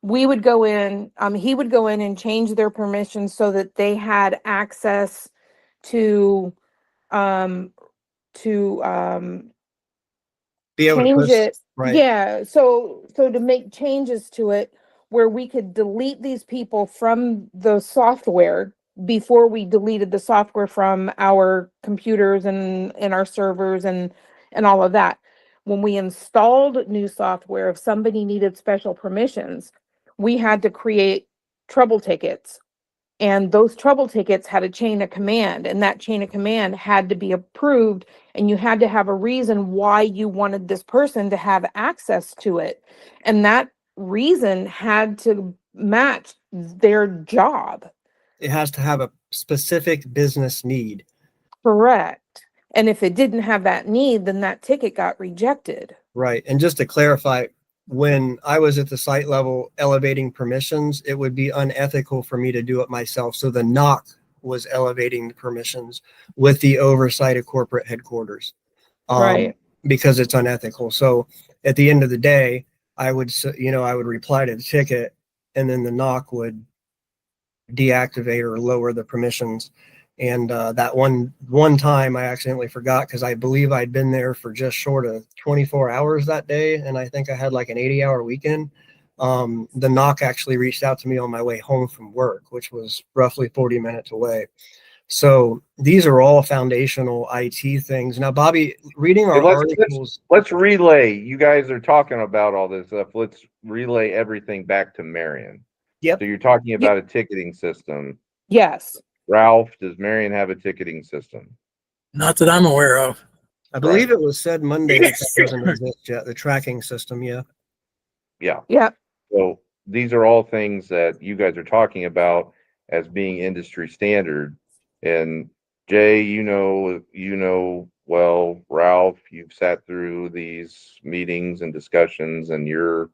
Speaker 4: We would go in, he would go in and change their permissions so that they had access to um to
Speaker 2: Be able to
Speaker 4: change
Speaker 2: push.
Speaker 4: it.
Speaker 2: Right.
Speaker 4: Yeah, so to make changes to it where we could delete these people from the software before we deleted the software from our computers and our servers and all of that. When we installed new software, if somebody needed special permissions, we had to create trouble tickets, and those trouble tickets had a chain of command, and that chain of command had to be approved, and you had to have a reason why you wanted this person to have access to it. And that reason had to match their job.
Speaker 2: It has to have a specific business need.
Speaker 4: Correct. And if it didn't have that need, then that ticket got rejected.
Speaker 2: Right. And just to clarify, when I was at the site level elevating permissions, it would be unethical for me to do it myself. So the NOC was elevating the permissions with the oversight of corporate headquarters,
Speaker 4: Right.
Speaker 2: because it's unethical. So at the end of the day, I would reply to the ticket, and then the NOC would deactivate or lower the permissions. And that one time I accidentally forgot, because I believe I'd been there for just short of 24 hours that day, and I think I had like an 80-hour weekend. The NOC actually reached out to me on my way home from work, which was roughly 40 minutes away. So these are all foundational IT things. Now, Bobbie, reading our articles.
Speaker 1: Let's relay. You guys are talking about all this stuff. Let's relay everything back to Marion.
Speaker 2: Yep.
Speaker 1: So you're talking about a ticketing system.
Speaker 4: Yes.
Speaker 1: Ralph, does Marion have a ticketing system?
Speaker 3: Not that I'm aware of.
Speaker 2: I believe it was said Monday that doesn't exist yet, the tracking system. Yeah.
Speaker 1: Yeah.
Speaker 4: Yeah.
Speaker 1: So these are all things that you guys are talking about as being industry standard. And Jay, well, Ralph, you've sat through these meetings and discussions, and you're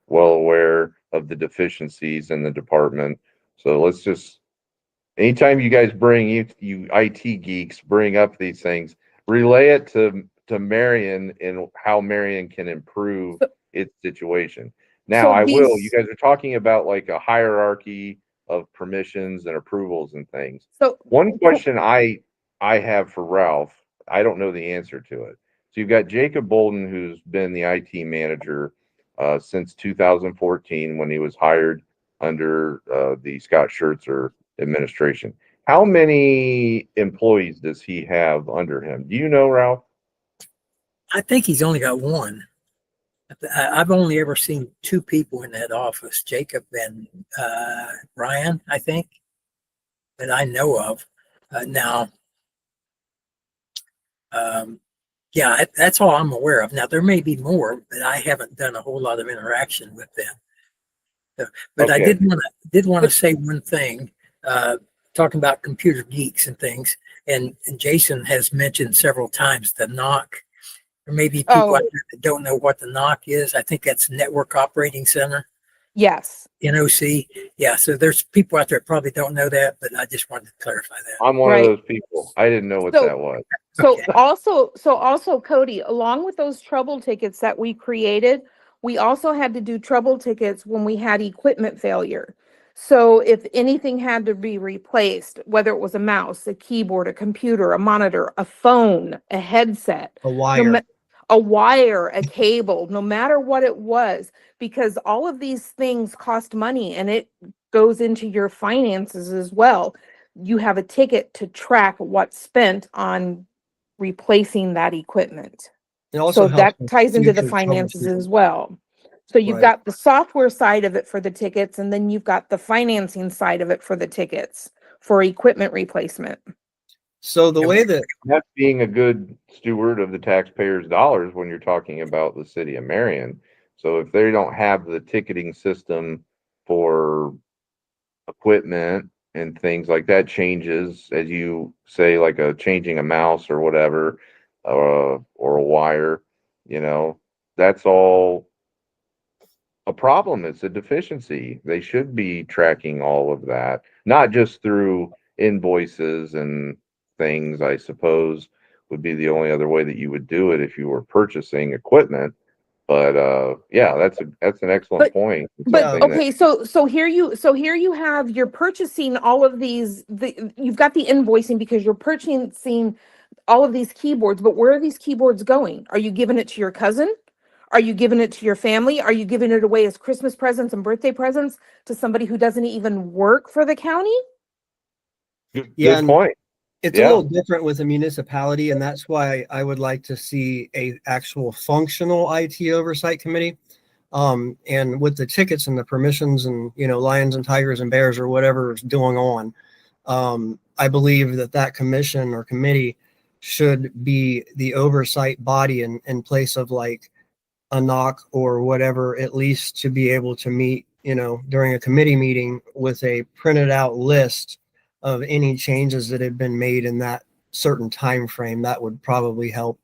Speaker 1: well aware of the deficiencies in the department. So let's just, anytime you guys bring, you IT geeks bring up these things, relay it to Marion and how Marion can improve its situation. Now, you guys are talking about like a hierarchy of permissions and approvals and things.
Speaker 4: So
Speaker 1: one question I have for Ralph, I don't know the answer to it. So you've got Jacob Bolden, who's been the IT manager since 2014 when he was hired under the Scott Schertzer administration. How many employees does he have under him? Do you know, Ralph?
Speaker 3: I think he's only got one. I've only ever seen two people in that office, Jacob and Ryan, I think, that I know of. That's all I'm aware of. Now, there may be more, but I haven't done a whole lot of interaction with them. So, but okay. I did want to say one thing, talking about computer geeks and things, and Jason has mentioned several times the NOC. There may be people out there that don't know what the NOC is. I think that's Network Operating Center.
Speaker 4: Yes.
Speaker 3: NOC. Yeah. So there's people out there that probably don't know that, but I just wanted to clarify that.
Speaker 1: I'm one of those people. I didn't know what that was.
Speaker 4: So also Cody, along with those trouble tickets that we created, we also had to do trouble tickets when we had equipment failure. So if anything had to be replaced, whether it was a mouse, a keyboard, a computer, a monitor, a phone, a headset, a wire, a cable, no matter what it was, because all of these things cost money and it goes into your finances as well. You have a ticket to track what's spent on replacing that equipment. So that ties into the finances as well. So you've
Speaker 2: Right.
Speaker 4: got the software side of it for the tickets, and then you've got the financing side of it for the tickets for equipment replacement.
Speaker 2: So the way that
Speaker 1: That's being a good steward of the taxpayers' dollars when you're talking about the city of Marion. So if they don't have the ticketing system for equipment and things like that changes, as you say, like changing a mouse or whatever, or a wire, that's all a problem. It's a deficiency. They should be tracking all of that, not just through invoices and things, I suppose would be the only other way that you would do it if you were purchasing equipment. But yeah, that's an excellent point. It's
Speaker 4: But
Speaker 1: something that
Speaker 4: okay, so here you have, you're purchasing all of these, you've got the invoicing because you're purchasing all of these keyboards, but where are these keyboards going? Are you giving it to your cousin? Are you giving it to your family? Are you giving it away as Christmas presents and birthday presents to somebody who doesn't even work for the county?
Speaker 2: Yeah,
Speaker 1: good point.
Speaker 2: it's
Speaker 1: Yeah.
Speaker 2: a little different with a municipality, and that's why I would like to see a actual functional IT oversight committee. And with the tickets and the permissions and, lions and tigers and bears or whatever is going on, I believe that commission or committee should be the oversight body in place of like a knock or whatever, at least to be able to meet, during a committee meeting with a printed out list of any changes that have been made in that certain time frame. That would probably help,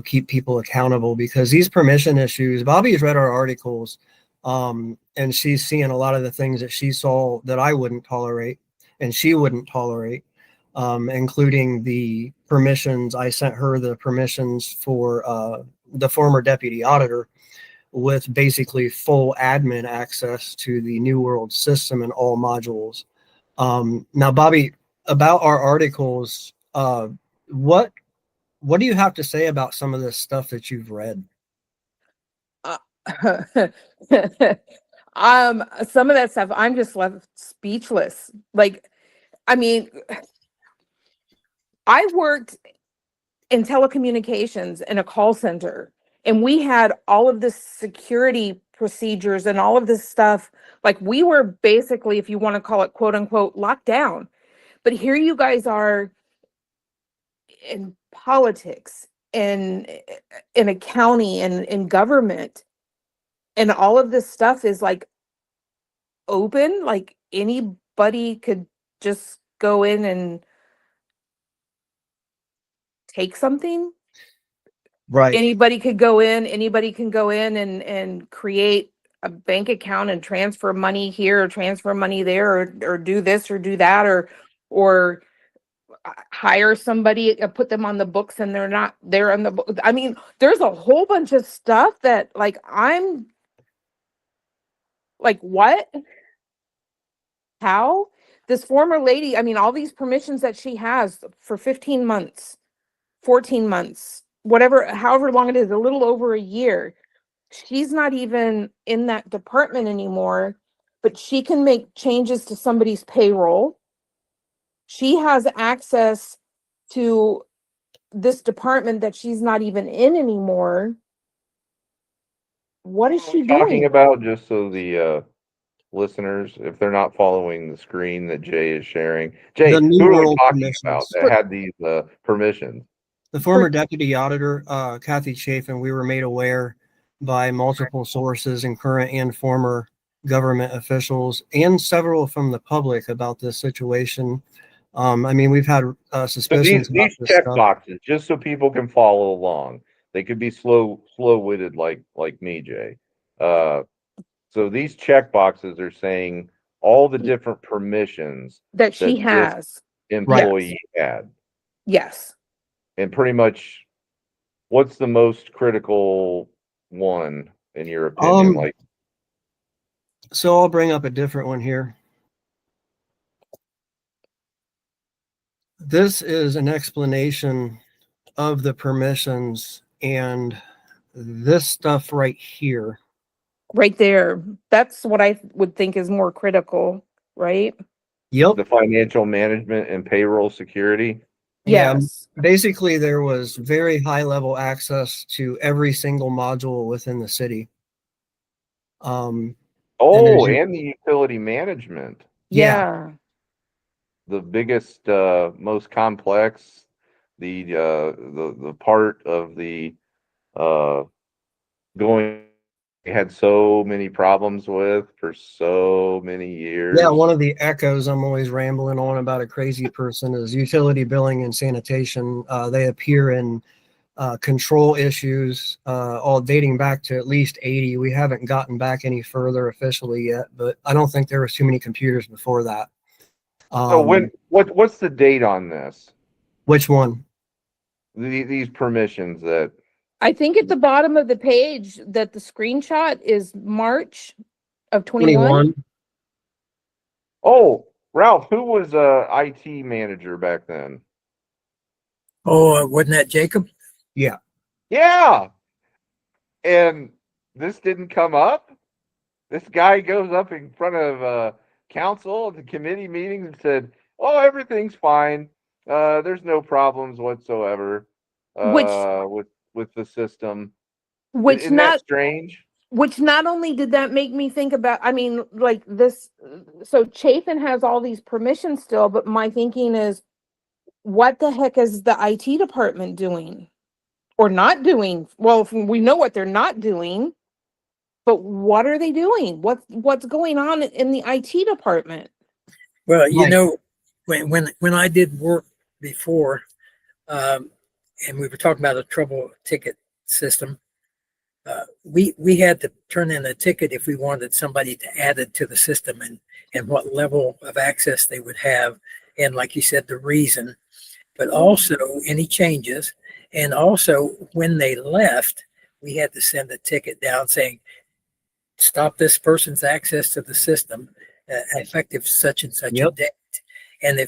Speaker 2: keep people accountable, because these permission issues, Bobbie's read our articles, and she's seeing a lot of the things that she saw that I wouldn't tolerate and she wouldn't tolerate, including the permissions. I sent her the permissions for the former deputy auditor with basically full admin access to the New World system and all modules. Now, Bobbie, about our articles, what do you have to say about some of this stuff that you've read?
Speaker 4: Some of that stuff, I'm just left speechless. Like, I mean, I worked in telecommunications in a call center, and we had all of this security procedures and all of this stuff. Like, we were basically, if you want to call it quote unquote, locked down. But here you guys are in politics and in a county and in government, and all of this stuff is like open, like anybody could just go in and take something.
Speaker 2: Right.
Speaker 4: Anybody can go in and create a bank account and transfer money here or transfer money there, or do this or do that, or hire somebody, put them on the books and they're not there on the book. I mean, there's a whole bunch of stuff that, like, I'm like, what? How? This former lady, I mean, all these permissions that she has for 15 months, 14 months, whatever, however long it is, a little over a year. She's not even in that department anymore, but she can make changes to somebody's payroll. She has access to this department that she's not even in anymore. What is she
Speaker 1: Talking
Speaker 4: doing?
Speaker 1: about, just so the listeners, if they're not following the screen that Jay is sharing, Jay,
Speaker 2: The New
Speaker 1: who are we
Speaker 2: World
Speaker 1: talking about
Speaker 2: permissions.
Speaker 1: that had these permissions?
Speaker 2: The former deputy auditor, Kathy Chafin, we were made aware by multiple sources and current and former government officials and several from the public about this situation. I mean, we've had
Speaker 1: So
Speaker 2: suspicions about
Speaker 1: these
Speaker 2: this
Speaker 1: check
Speaker 2: stuff.
Speaker 1: boxes, just so people can follow along. They could be slow-witted like me, Jay. So these check boxes are saying all the different permissions
Speaker 4: That she
Speaker 1: that this
Speaker 4: has.
Speaker 1: employee had.
Speaker 4: Yes.
Speaker 1: And pretty much, what's the most critical one in your opinion? Like,
Speaker 2: So I'll bring up a different one here. This is an explanation of the permissions and this stuff right here.
Speaker 4: Right there. That's what I would think is more critical, right?
Speaker 2: Yep.
Speaker 1: the financial management and payroll security.
Speaker 2: Yeah,
Speaker 4: Yes.
Speaker 2: basically there was very high level access to every single module within the city. And
Speaker 1: Oh,
Speaker 2: as you,
Speaker 1: and the utility management,
Speaker 2: yeah,
Speaker 4: Yeah.
Speaker 1: the biggest, most complex, the part of the going had so many problems with for so many
Speaker 2: yeah,
Speaker 1: years.
Speaker 2: one of the echoes I'm always rambling on about a crazy person is utility billing and sanitation. They appear in control issues, all dating back to at least 80. We haven't gotten back any further officially yet, but I don't think there was too many computers before that.
Speaker 1: So when
Speaker 2: Um,
Speaker 1: what's the date on this?
Speaker 2: which one?
Speaker 1: These permissions that
Speaker 4: I think at the bottom of the page that the screenshot is March of 21.
Speaker 2: 21.
Speaker 1: Oh, Ralph, who was a IT manager back then?
Speaker 3: Oh, wasn't that Jacob?
Speaker 2: Yeah.
Speaker 1: Yeah. And this didn't come up? This guy goes up in front of council at the committee meetings and said, "Oh, everything's fine. There's no problems whatsoever
Speaker 4: which
Speaker 1: with the system."
Speaker 4: which
Speaker 1: Isn't that
Speaker 4: not
Speaker 1: strange?
Speaker 4: which not only did that make me think about, I mean, like this, so Chafin has all these permissions still, but my thinking is, what the heck is the IT department doing or not doing? Well, if we know what they're not doing, but what are they doing? What's going on in the IT department?
Speaker 3: Well, you
Speaker 2: Right.
Speaker 3: know, when I did work before, um, and we were talking about a trouble ticket system, we had to turn in a ticket if we wanted somebody to add it to the system and what level of access they would have, and like you said, the reason, but also any changes, and also when they left, we had to send a ticket down saying, stop this person's access to the system effective such and such a
Speaker 2: Yep.
Speaker 3: date. And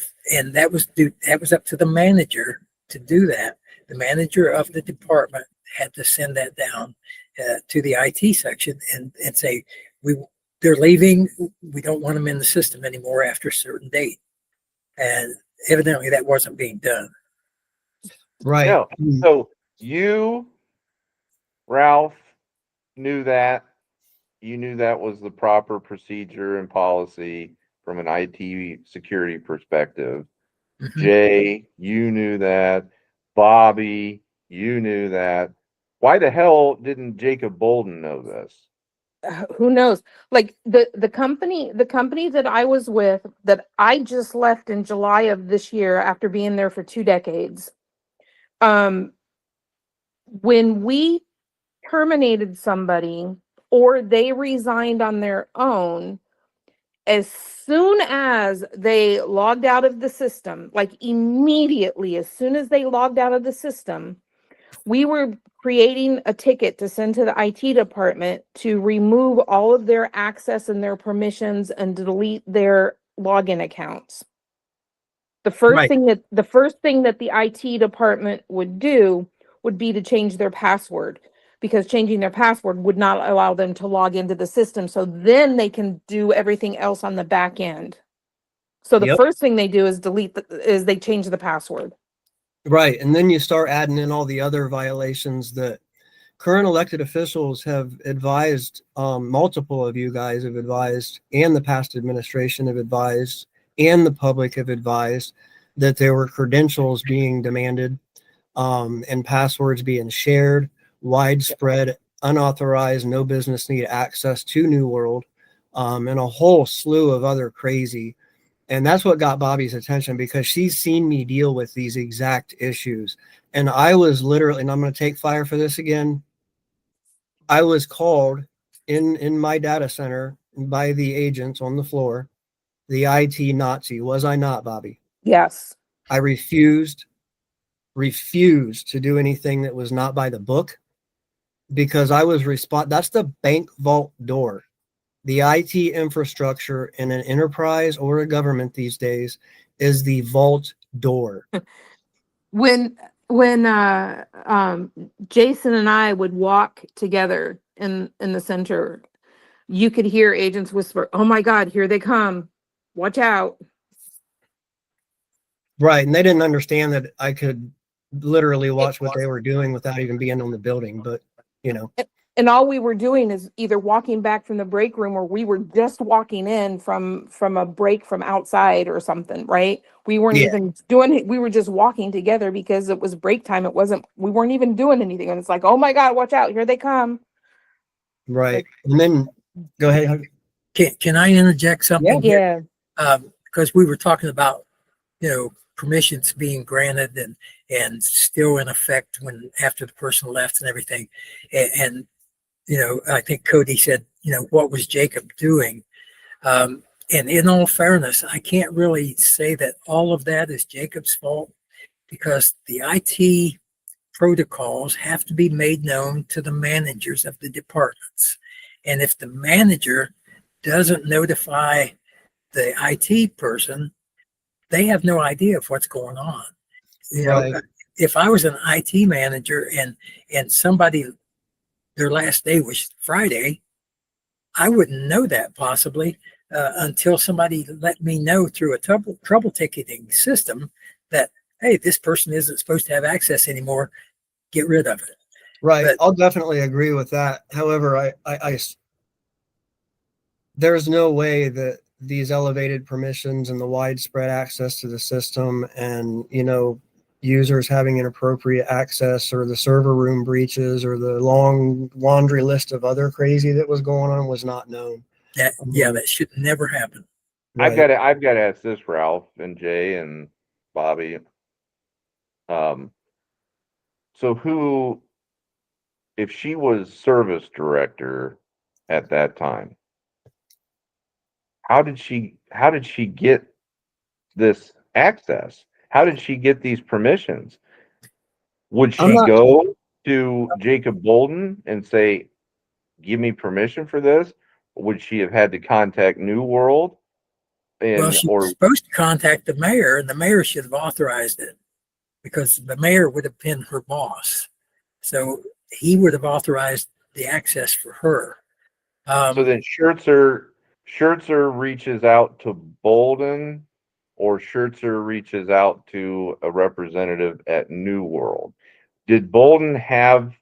Speaker 3: that was up to the manager to do that. The manager of the department had to send that down to the IT section and say, they're leaving. We don't want them in the system anymore after a certain date. And evidently that wasn't being done.
Speaker 2: Right.
Speaker 1: No. So you, Ralph, knew that. You knew that was the proper procedure and policy from an IT security perspective.
Speaker 3: Mhm.
Speaker 1: Jay, you knew that. Bobbie, you knew that. Why the hell didn't Jacob Bolden know this?
Speaker 4: Who knows? Like the company that I was with, that I just left in July of this year after being there for 2 decades. When we terminated somebody or they resigned on their own, as soon as they logged out of the system, like immediately, as soon as they logged out of the system, we were creating a ticket to send to the IT department to remove all of their access and their permissions and delete their login accounts. The first
Speaker 2: Right.
Speaker 4: thing that the IT department would do would be to change their password, because changing their password would not allow them to log into the system. So then they can do everything else on the back end. So the
Speaker 2: Yep.
Speaker 4: first thing they do is they change the password.
Speaker 2: Right. And then you start adding in all the other violations that current elected officials have advised, multiple of you guys have advised, and the past administration have advised, and the public have advised that there were credentials being demanded, and passwords being shared, widespread, unauthorized, no business need access to New World, and a whole slew of other crazy. And that's what got Bobbie's attention, because she's seen me deal with these exact issues. And I was literally, and I'm going to take fire for this again, I was called in my data center by the agents on the floor, the IT Nazi. Was I not, Bobbie?
Speaker 4: Yes.
Speaker 2: I refused to do anything that was not by the book, because I was that's the bank vault door. The IT infrastructure in an enterprise or a government these days is the vault door.
Speaker 4: when Jason and I would walk together in the center, you could hear agents whisper, "Oh my God, here they come. Watch out."
Speaker 2: Right. And they didn't understand that I could literally watch what they were doing without even being on the building. But, you know,
Speaker 4: And all we were doing is either walking back from the break room, or we were just walking in from a break from outside or something, right? We weren't
Speaker 2: Yeah.
Speaker 4: even doing it. We were just walking together because it was break time. We weren't even doing anything. And it's like, oh my God, watch out. Here they come.
Speaker 2: Right. And then go ahead.
Speaker 3: Can I interject something here?
Speaker 4: Yeah.
Speaker 3: Because we were talking about, permissions being granted and still in effect when after the person left and everything. And I think Cody said, what was Jacob doing? And in all fairness, I can't really say that all of that is Jacob's fault, because the IT protocols have to be made known to the managers of the departments. And if the manager doesn't notify the IT person, they have no idea of what's going on.
Speaker 2: Right.
Speaker 3: If I was an IT manager and somebody, their last day was Friday, I wouldn't know that possibly until somebody let me know through a trouble ticketing system that, hey, this person isn't supposed to have access anymore. Get rid of it.
Speaker 2: Right.
Speaker 3: But
Speaker 2: I'll definitely agree with that. However, there's no way that these elevated permissions and the widespread access to the system and, users having inappropriate access, or the server room breaches, or the long laundry list of other crazy that was going on was not known.
Speaker 3: that should never happen.
Speaker 1: I've got to ask this, Ralph and Jay and Bobbie. So who, if she was service director at that time, how did she get this access? How did she get these permissions? Would she go to Jacob Bolden and say, give me permission for this? Or would she have had to contact New World?
Speaker 3: Well, she was supposed to contact the mayor, and the mayor should have authorized it, because the mayor would have been her boss. So he would have authorized the access for her.
Speaker 1: So then Schertzer reaches out to Bolden, or Schertzer reaches out to a representative at New World. Did Bolden have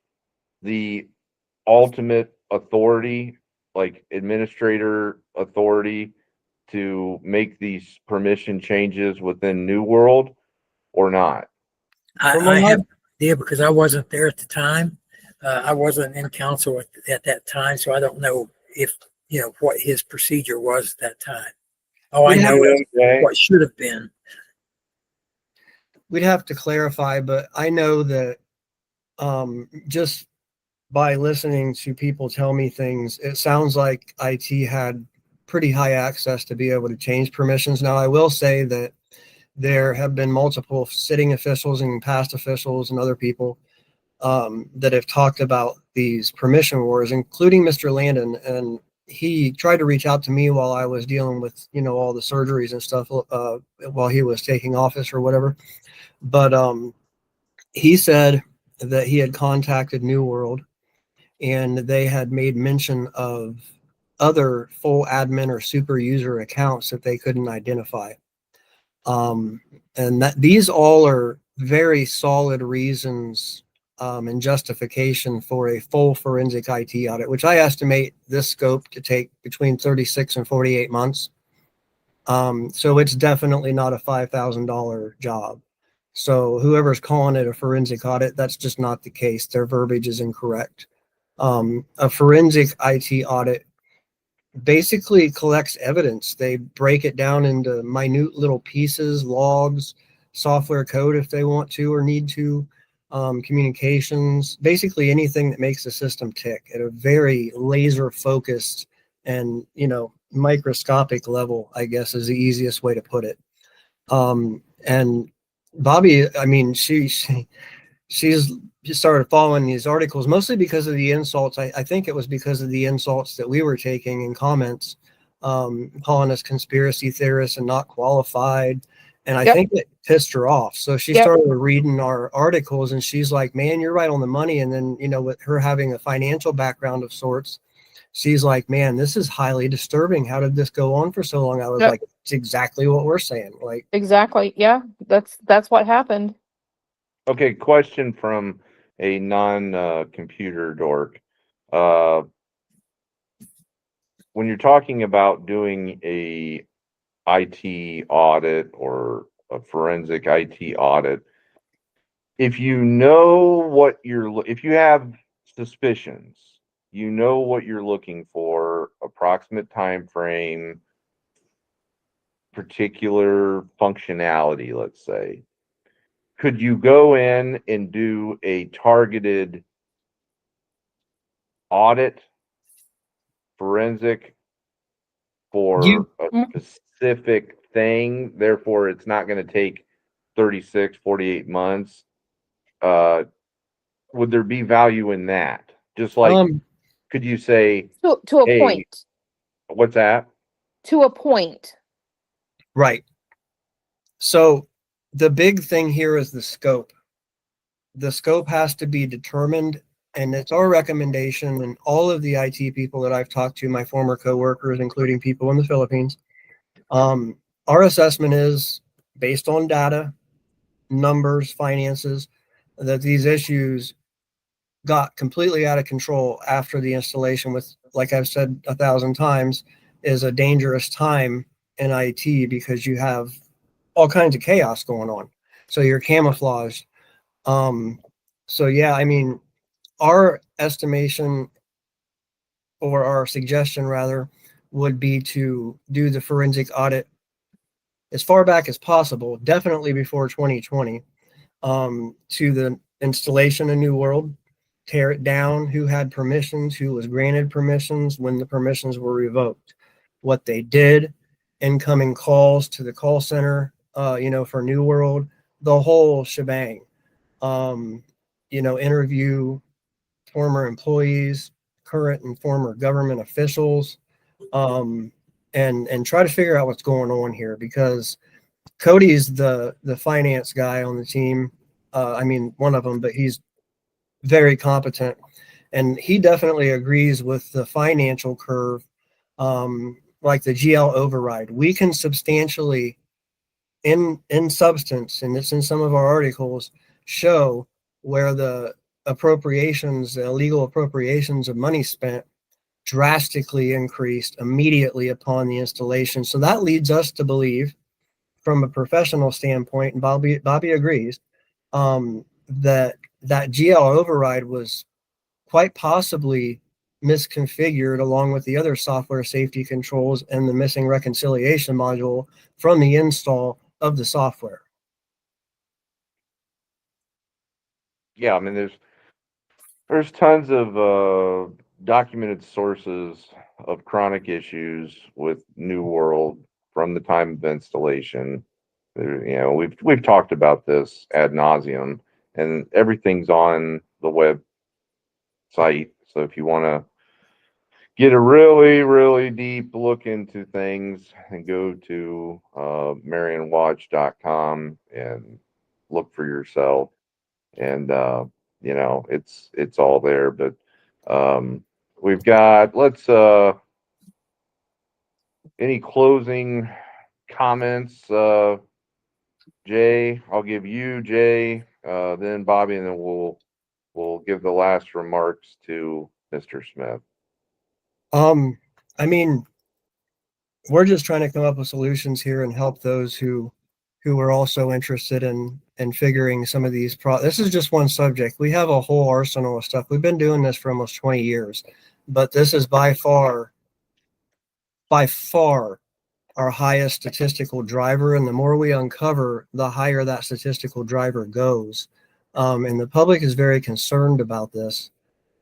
Speaker 1: the ultimate authority, like administrator authority, to make these permission changes within New World, or not?
Speaker 3: I have no idea, because I wasn't there at the time. I wasn't in council at that time, so I don't know if what his procedure was at that time. All I know is what should have been.
Speaker 2: We'd have to clarify, but I know that just by listening to people tell me things, it sounds like IT had pretty high access to be able to change permissions. Now, I will say that there have been multiple sitting officials and past officials and other people that have talked about these permission wars, including Mr. Landon. And he tried to reach out to me while I was dealing with, all the surgeries and stuff while he was taking office or whatever. But he said that he had contacted New World, and they had made mention of other full admin or super user accounts that they couldn't identify. And that these all are very solid reasons and justification for a full forensic IT audit, which I estimate this scope to take between 36 and 48 months. So it's definitely not a $5,000 job. So whoever's calling it a forensic audit, that's just not the case. Their verbiage is incorrect. A forensic IT audit basically collects evidence. They break it down into minute little pieces, logs, software code if they want to or need to, communications, basically anything that makes the system tick at a very laser focused and, microscopic level, I guess is the easiest way to put it. And Bobbie, I mean, she's just started following these articles mostly because of the insults. I think it was because of the insults that we were taking in comments, calling us conspiracy theorists and not qualified. And I think it pissed her off. So she started reading our articles, and she's like, man, you're right on the money. And then, with her having a financial background of sorts, she's like, man, this is highly disturbing. How did this go on for so long? I was like, It's exactly what we're saying. Like,
Speaker 4: Exactly. Yeah, that's what happened.
Speaker 1: Okay, question from a computer dork. Uh, when you're talking about doing a IT audit or a forensic IT audit, if you know what if you have suspicions, you know what you're looking for, approximate time frame, particular functionality, let's say, could you go in and do a targeted audit, forensic,
Speaker 2: you
Speaker 1: for a specific thing? Therefore, it's not going to take 36, 48 months. Would there be value in that? Just like, could you say,
Speaker 4: To a
Speaker 1: hey,
Speaker 4: point.
Speaker 1: what's that?
Speaker 4: To a point.
Speaker 2: right. So the big thing here is the scope. The scope has to be determined, and it's our recommendation, and all of the IT people that I've talked to, my former coworkers, including people in the Philippines, our assessment is based on data, numbers, finances, that these issues got completely out of control after the installation, with, like I've said 1,000 times, is a dangerous time in IT because you have all kinds of chaos going on. So you're camouflaged. So yeah, I mean, our estimation, or our suggestion rather, would be to do the forensic audit as far back as possible, definitely before 2020, to the installation of New World, tear it down, who had permissions, who was granted permissions, when the permissions were revoked, what they did, incoming calls to the call center, for New World, the whole shebang. Interview former employees, current and former government officials, and try to figure out what's going on here, because Cody's the finance guy on the team. One of them, but he's very competent, and he definitely agrees with the financial curve, like the GL override. We can substantially, in substance, and it's in some of our articles, show where the appropriations, the illegal appropriations of money spent, drastically increased immediately upon the installation. So that leads us to believe, from a professional standpoint, and Bobbie agrees, that GL override was quite possibly misconfigured along with the other software safety controls and the missing reconciliation module from the install of the software.
Speaker 1: Yeah, I mean, there's tons of documented sources of chronic issues with New World from the time of installation. We've talked about this ad nauseum, and everything's on the website. So if you want to get a really, really deep look into things, and go to marionwatch.com and look for yourself. And it's all there. But we've got, let's any closing comments? Jay, I'll give you Jay, then Bobbie, and then we'll give the last remarks to Mr. Smith.
Speaker 2: We're just trying to come up with solutions here and help those who are also interested in figuring some of these this is just one subject. We have a whole arsenal of stuff. We've been doing this for almost 20 years, but this is by far our highest statistical driver. And the more we uncover, the higher that statistical driver goes. And the public is very concerned about this.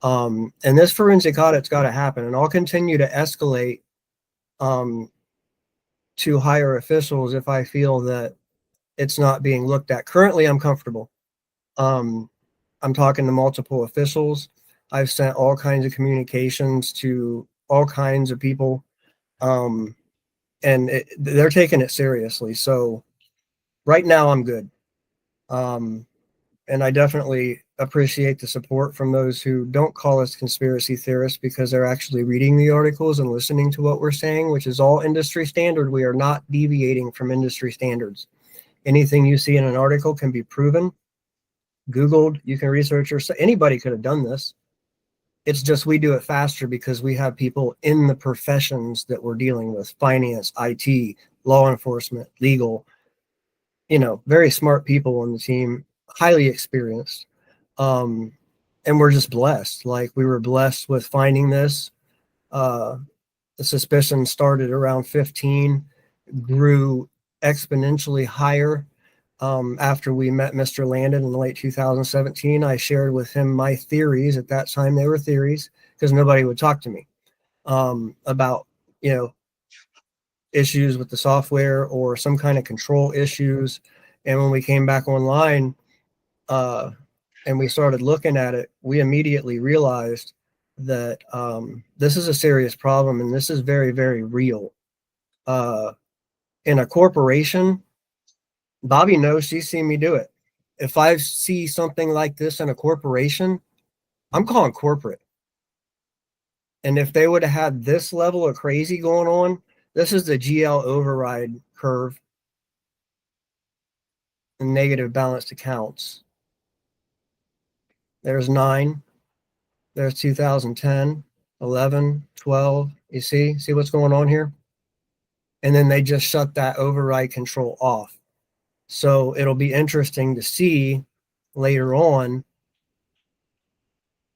Speaker 2: And this forensic audit's got to happen. And I'll continue to escalate to higher officials if I feel that it's not being looked at. Currently, I'm comfortable. I'm talking to multiple officials. I've sent all kinds of communications to all kinds of people, and they're taking it seriously. So right now I'm good. And and I definitely appreciate the support from those who don't call us conspiracy theorists because they're actually reading the articles and listening to what we're saying, which is all industry standard. We are not deviating from industry standards. Anything you see in an article can be proven, Googled, you can research, or anybody could have done this. It's just we do it faster because we have people in the professions that we're dealing with: finance, IT, law enforcement, legal, very smart people on the team, highly experienced. And we're just blessed. Like, we were blessed with finding this. The suspicion started around 15, grew exponentially higher. After we met Mr. Landon in late 2017, I shared with him my theories. At that time, they were theories because nobody would talk to me about, issues with the software or some kind of control issues. And when we came back online and we started looking at it, we immediately realized that this is a serious problem and this is very, very real. In a corporation, Bobbie knows, she's seen me do it. If I see something like this in a corporation, I'm calling corporate. And if they would have had this level of crazy going on, this is the GL override curve and negative balanced accounts. There's 9. There's 2010, 11, 12. You see what's going on here? And then they just shut that override control off. So it'll be interesting to see later on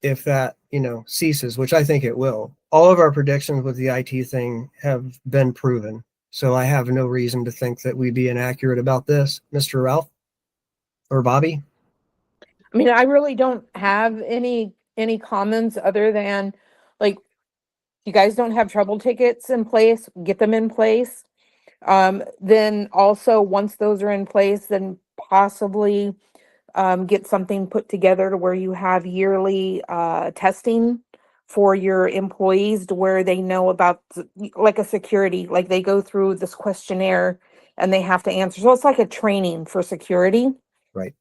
Speaker 2: if that, ceases, which I think it will. All of our predictions with the IT thing have been proven. So I have no reason to think that we'd be inaccurate about this, Mr. Ralph or Bobbie.
Speaker 4: I mean, I really don't have any comments other than, like, you guys don't have trouble tickets in place, get them in place. Then also, once those are in place, then possibly get something put together to where you have yearly testing for your employees, to where they know about, like a security, like they go through this questionnaire and they have to answer. So it's like a training for security.
Speaker 2: Right.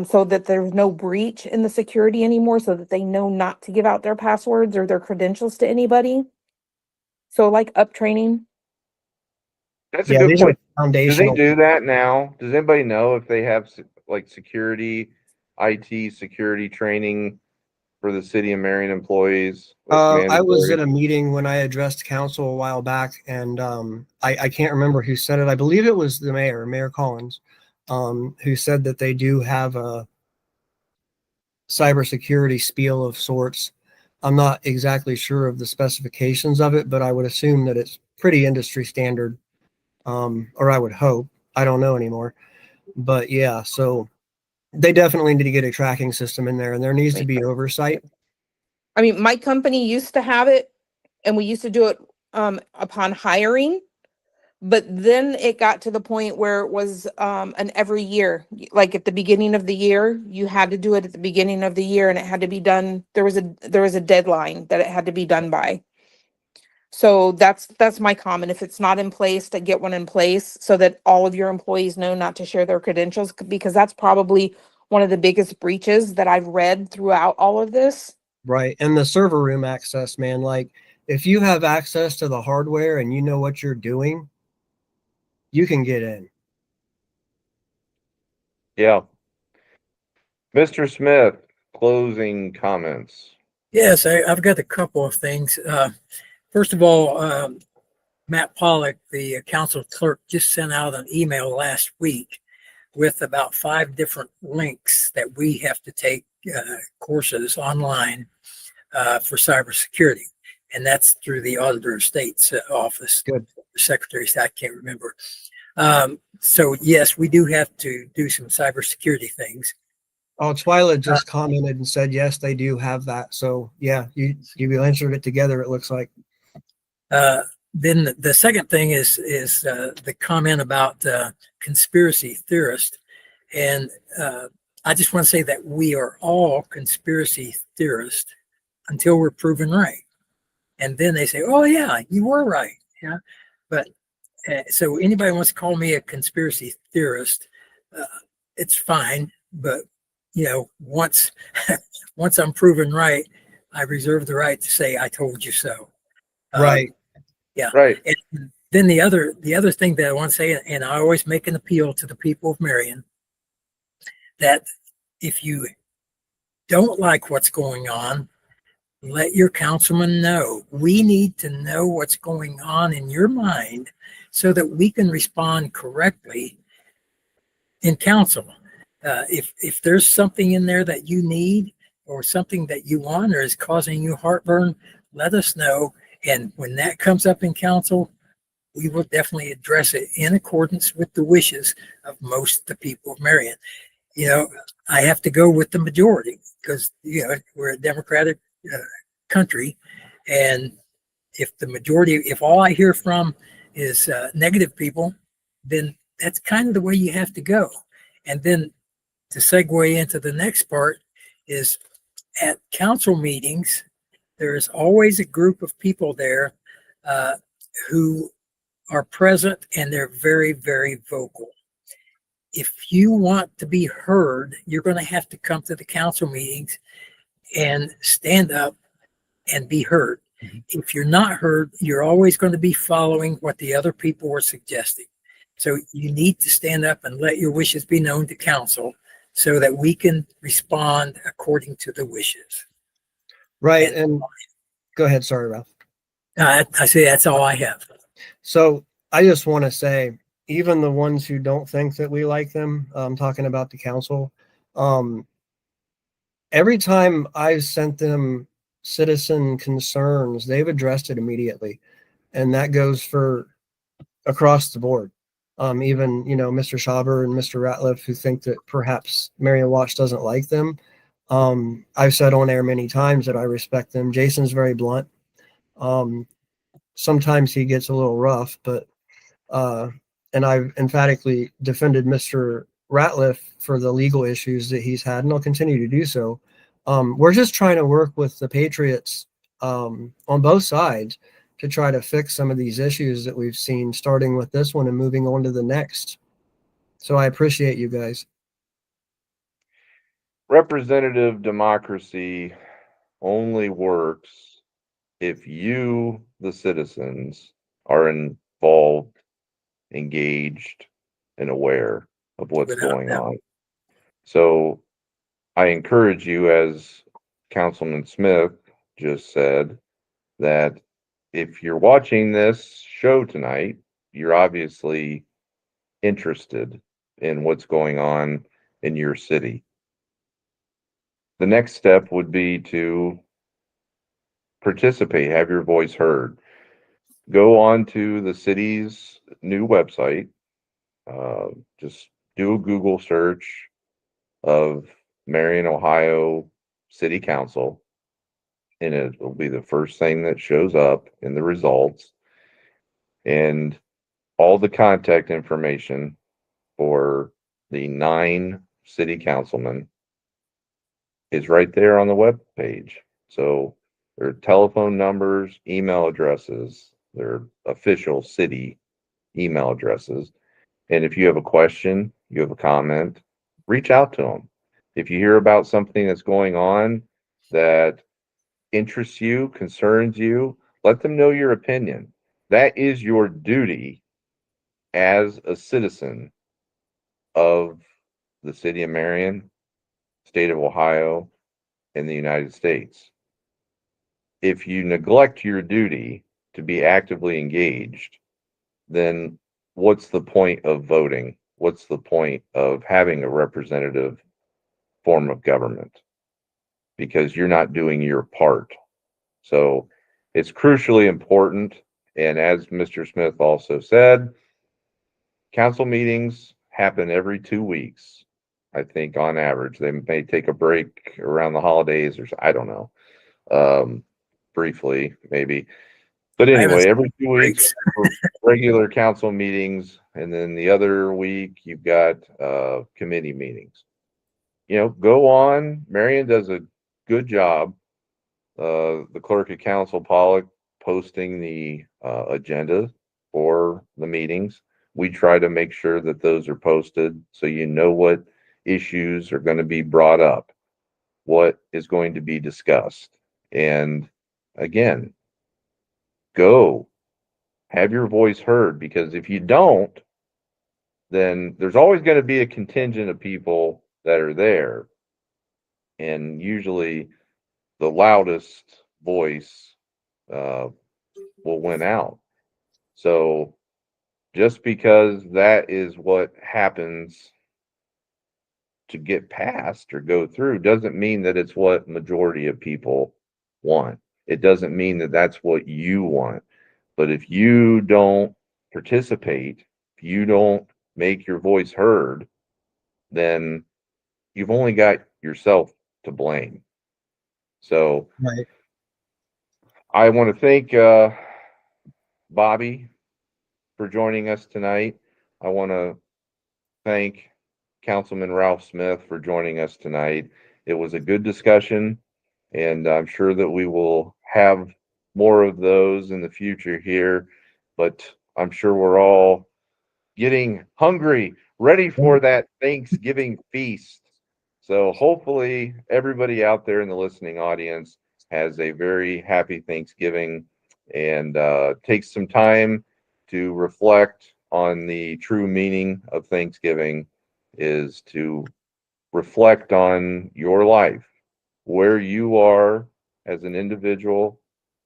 Speaker 4: So that there's no breach in the security anymore, so that they know not to give out their passwords or their credentials to anybody. So like up training.
Speaker 1: That's a good
Speaker 2: these are
Speaker 1: point. Do they
Speaker 2: foundational.
Speaker 1: do that now? Does anybody know if they have like security, IT security training for the city of Marion employees?
Speaker 2: I was at a meeting when I addressed council a while back, and I can't remember who said it. I believe it was the Mayor Collins, who said that they do have a cybersecurity spiel of sorts. I'm not exactly sure of the specifications of it, but I would assume that it's pretty industry standard, or I would hope. I don't know anymore. But yeah, so they definitely need to get a tracking system in there, and there needs to be oversight.
Speaker 4: I mean, my company used to have it, and we used to do it upon hiring. But then it got to the point where it was an every year, like at the beginning of the year, you had to do it at the beginning of the year, and it had to be done. There was a deadline that it had to be done by. So that's my comment. If it's not in place, to get one in place so that all of your employees know not to share their credentials, because that's probably one of the biggest breaches that I've read throughout all of this.
Speaker 2: Right. And the server room access, man, like if you have access to the hardware and you know what you're doing, you can get in.
Speaker 1: Yeah. Mr. Smith, closing comments.
Speaker 3: Yes, I've got a couple of things. First of all, Matt Pollock, the council clerk, just sent out an email last week with about 5 different links that we have to take courses online for cybersecurity. And that's through the Auditor of State's office.
Speaker 2: Good.
Speaker 3: Secretary of State, I can't remember. So yes, we do have to do some cybersecurity things.
Speaker 2: Oh, Twyla just commented and said, yes, they do have that. So yeah, you answered it together, it looks like.
Speaker 3: Then the second thing is the comment about conspiracy theorist. And I just want to say that we are all conspiracy theorists until we're proven right. And then they say, oh yeah, you were right. Yeah. But so anybody wants to call me a conspiracy theorist, it's fine. But once once I'm proven right, I reserve the right to say I told you so.
Speaker 2: Right.
Speaker 3: Yeah.
Speaker 1: Right.
Speaker 3: And then the other thing that I want to say, and I always make an appeal to the people of Marion, that if you don't like what's going on, let your councilman know. We need to know what's going on in your mind so that we can respond correctly in council. If there's something in there that you need or something that you want or is causing you heartburn, let us know. And when that comes up in council, we will definitely address it in accordance with the wishes of most of the people of Marion. I have to go with the majority because, we're a democratic country. And if all I hear from is negative people, then that's kind of the way you have to go. And then to segue into the next part is at council meetings, there is always a group of people there who are present, and they're very, very vocal. If you want to be heard, you're going to have to come to the council meetings and stand up and be heard. If you're not heard, you're always going to be following what the other people were suggesting. So you need to stand up and let your wishes be known to council so that we can respond according to the wishes.
Speaker 2: Right. And go ahead. Sorry, Ralph.
Speaker 3: I say that's all I have.
Speaker 2: So I just want to say, even the ones who don't think that we like them, I'm talking about the council. Every time I've sent them citizen concerns, they've addressed it immediately. And that goes for across the board. Even, Mr. Schaber and Mr. Ratliff, who think that perhaps Marion Watch doesn't like them. I've said on air many times that I respect them. Jason's very blunt. Sometimes he gets a little rough, but and I've emphatically defended Mr. Ratliff for the legal issues that he's had, and I'll continue to do so. We're just trying to work with the Patriots on both sides to try to fix some of these issues that we've seen, starting with this one and moving on to the next. So I appreciate you guys.
Speaker 1: Representative democracy only works if you, the citizens, are involved, engaged, and aware of what's going on. So I encourage you, as Councilman Smith just said, that if you're watching this show tonight, you're obviously interested in what's going on in your city. The next step would be to participate, have your voice heard. Go on to the city's new website. Just do a Google search of Marion, Ohio City Council, and it will be the first thing that shows up in the results. And all the contact information for the 9 city councilmen is right there on the web page. So their telephone numbers, email addresses, their official city email addresses. And if you have a question, you have a comment, reach out to them. If you hear about something that's going on that interests you, concerns you, let them know your opinion. That is your duty as a citizen of the city of Marion, state of Ohio, and the United States. If you neglect your duty to be actively engaged, then what's the point of voting? What's the point of having a representative form of government? Because you're not doing your part. So it's crucially important. And as Mr. Smith also said, council meetings happen every 2 weeks. I think on average, they may take a break around the holidays or I don't know, briefly maybe. But anyway, every 2 weeks, regular council meetings, and then the other week you've got committee meetings. Go on. Marion does a good job. The clerk of council, Pollock, posting the agenda for the meetings. We try to make sure that those are posted so you know what issues are going to be brought up, what is going to be discussed. And again, go have your voice heard, because if you don't, then there's always going to be a contingent of people that are there. And usually the loudest voice will win out. So just because that is what happens to get past or go through doesn't mean that it's what majority of people want. It doesn't mean that that's what you want. But if you don't participate, if you don't make your voice heard, then you've only got yourself to blame. So
Speaker 2: Right.
Speaker 1: I want to thank Bobbie for joining us tonight. I want to thank Councilman Ralph Smith for joining us tonight. It was a good discussion, and I'm sure that we will have more of those in the future here, but I'm sure we're all getting hungry, ready for that Thanksgiving feast. So hopefully everybody out there in the listening audience has a very happy Thanksgiving and takes some time to reflect on the true meaning of Thanksgiving, is to reflect on your life, where you are as an individual,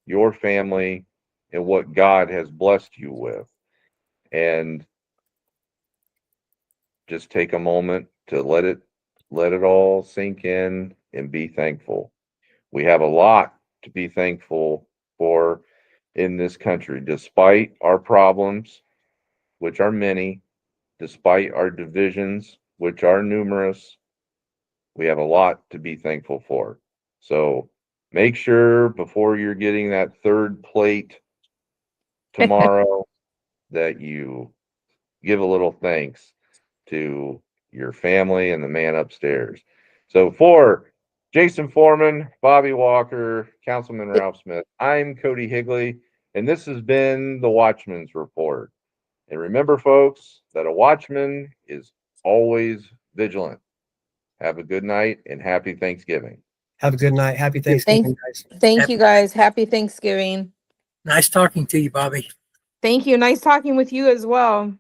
Speaker 1: your family, and what God has blessed you with. And just take a moment to let it all sink in and be thankful. We have a lot to be thankful for in this country, despite our problems, which are many, despite our divisions, which are numerous. We have a lot to be thankful for. So make sure before you're getting that third plate tomorrow that you give a little thanks to your family and the man upstairs. So for Jason Foreman, Bobbie Walker, Councilman Ralph Smith, I'm Cody Higley, and this has been the Watchman's Report. And remember, folks, that a watchman is always vigilant. Have a good night and happy Thanksgiving.
Speaker 2: Have a good night. Happy Thanksgiving, guys.
Speaker 4: Thank you guys. Happy Thanksgiving.
Speaker 3: Nice talking to you, Bobbie.
Speaker 4: Thank you. Nice talking with you as well.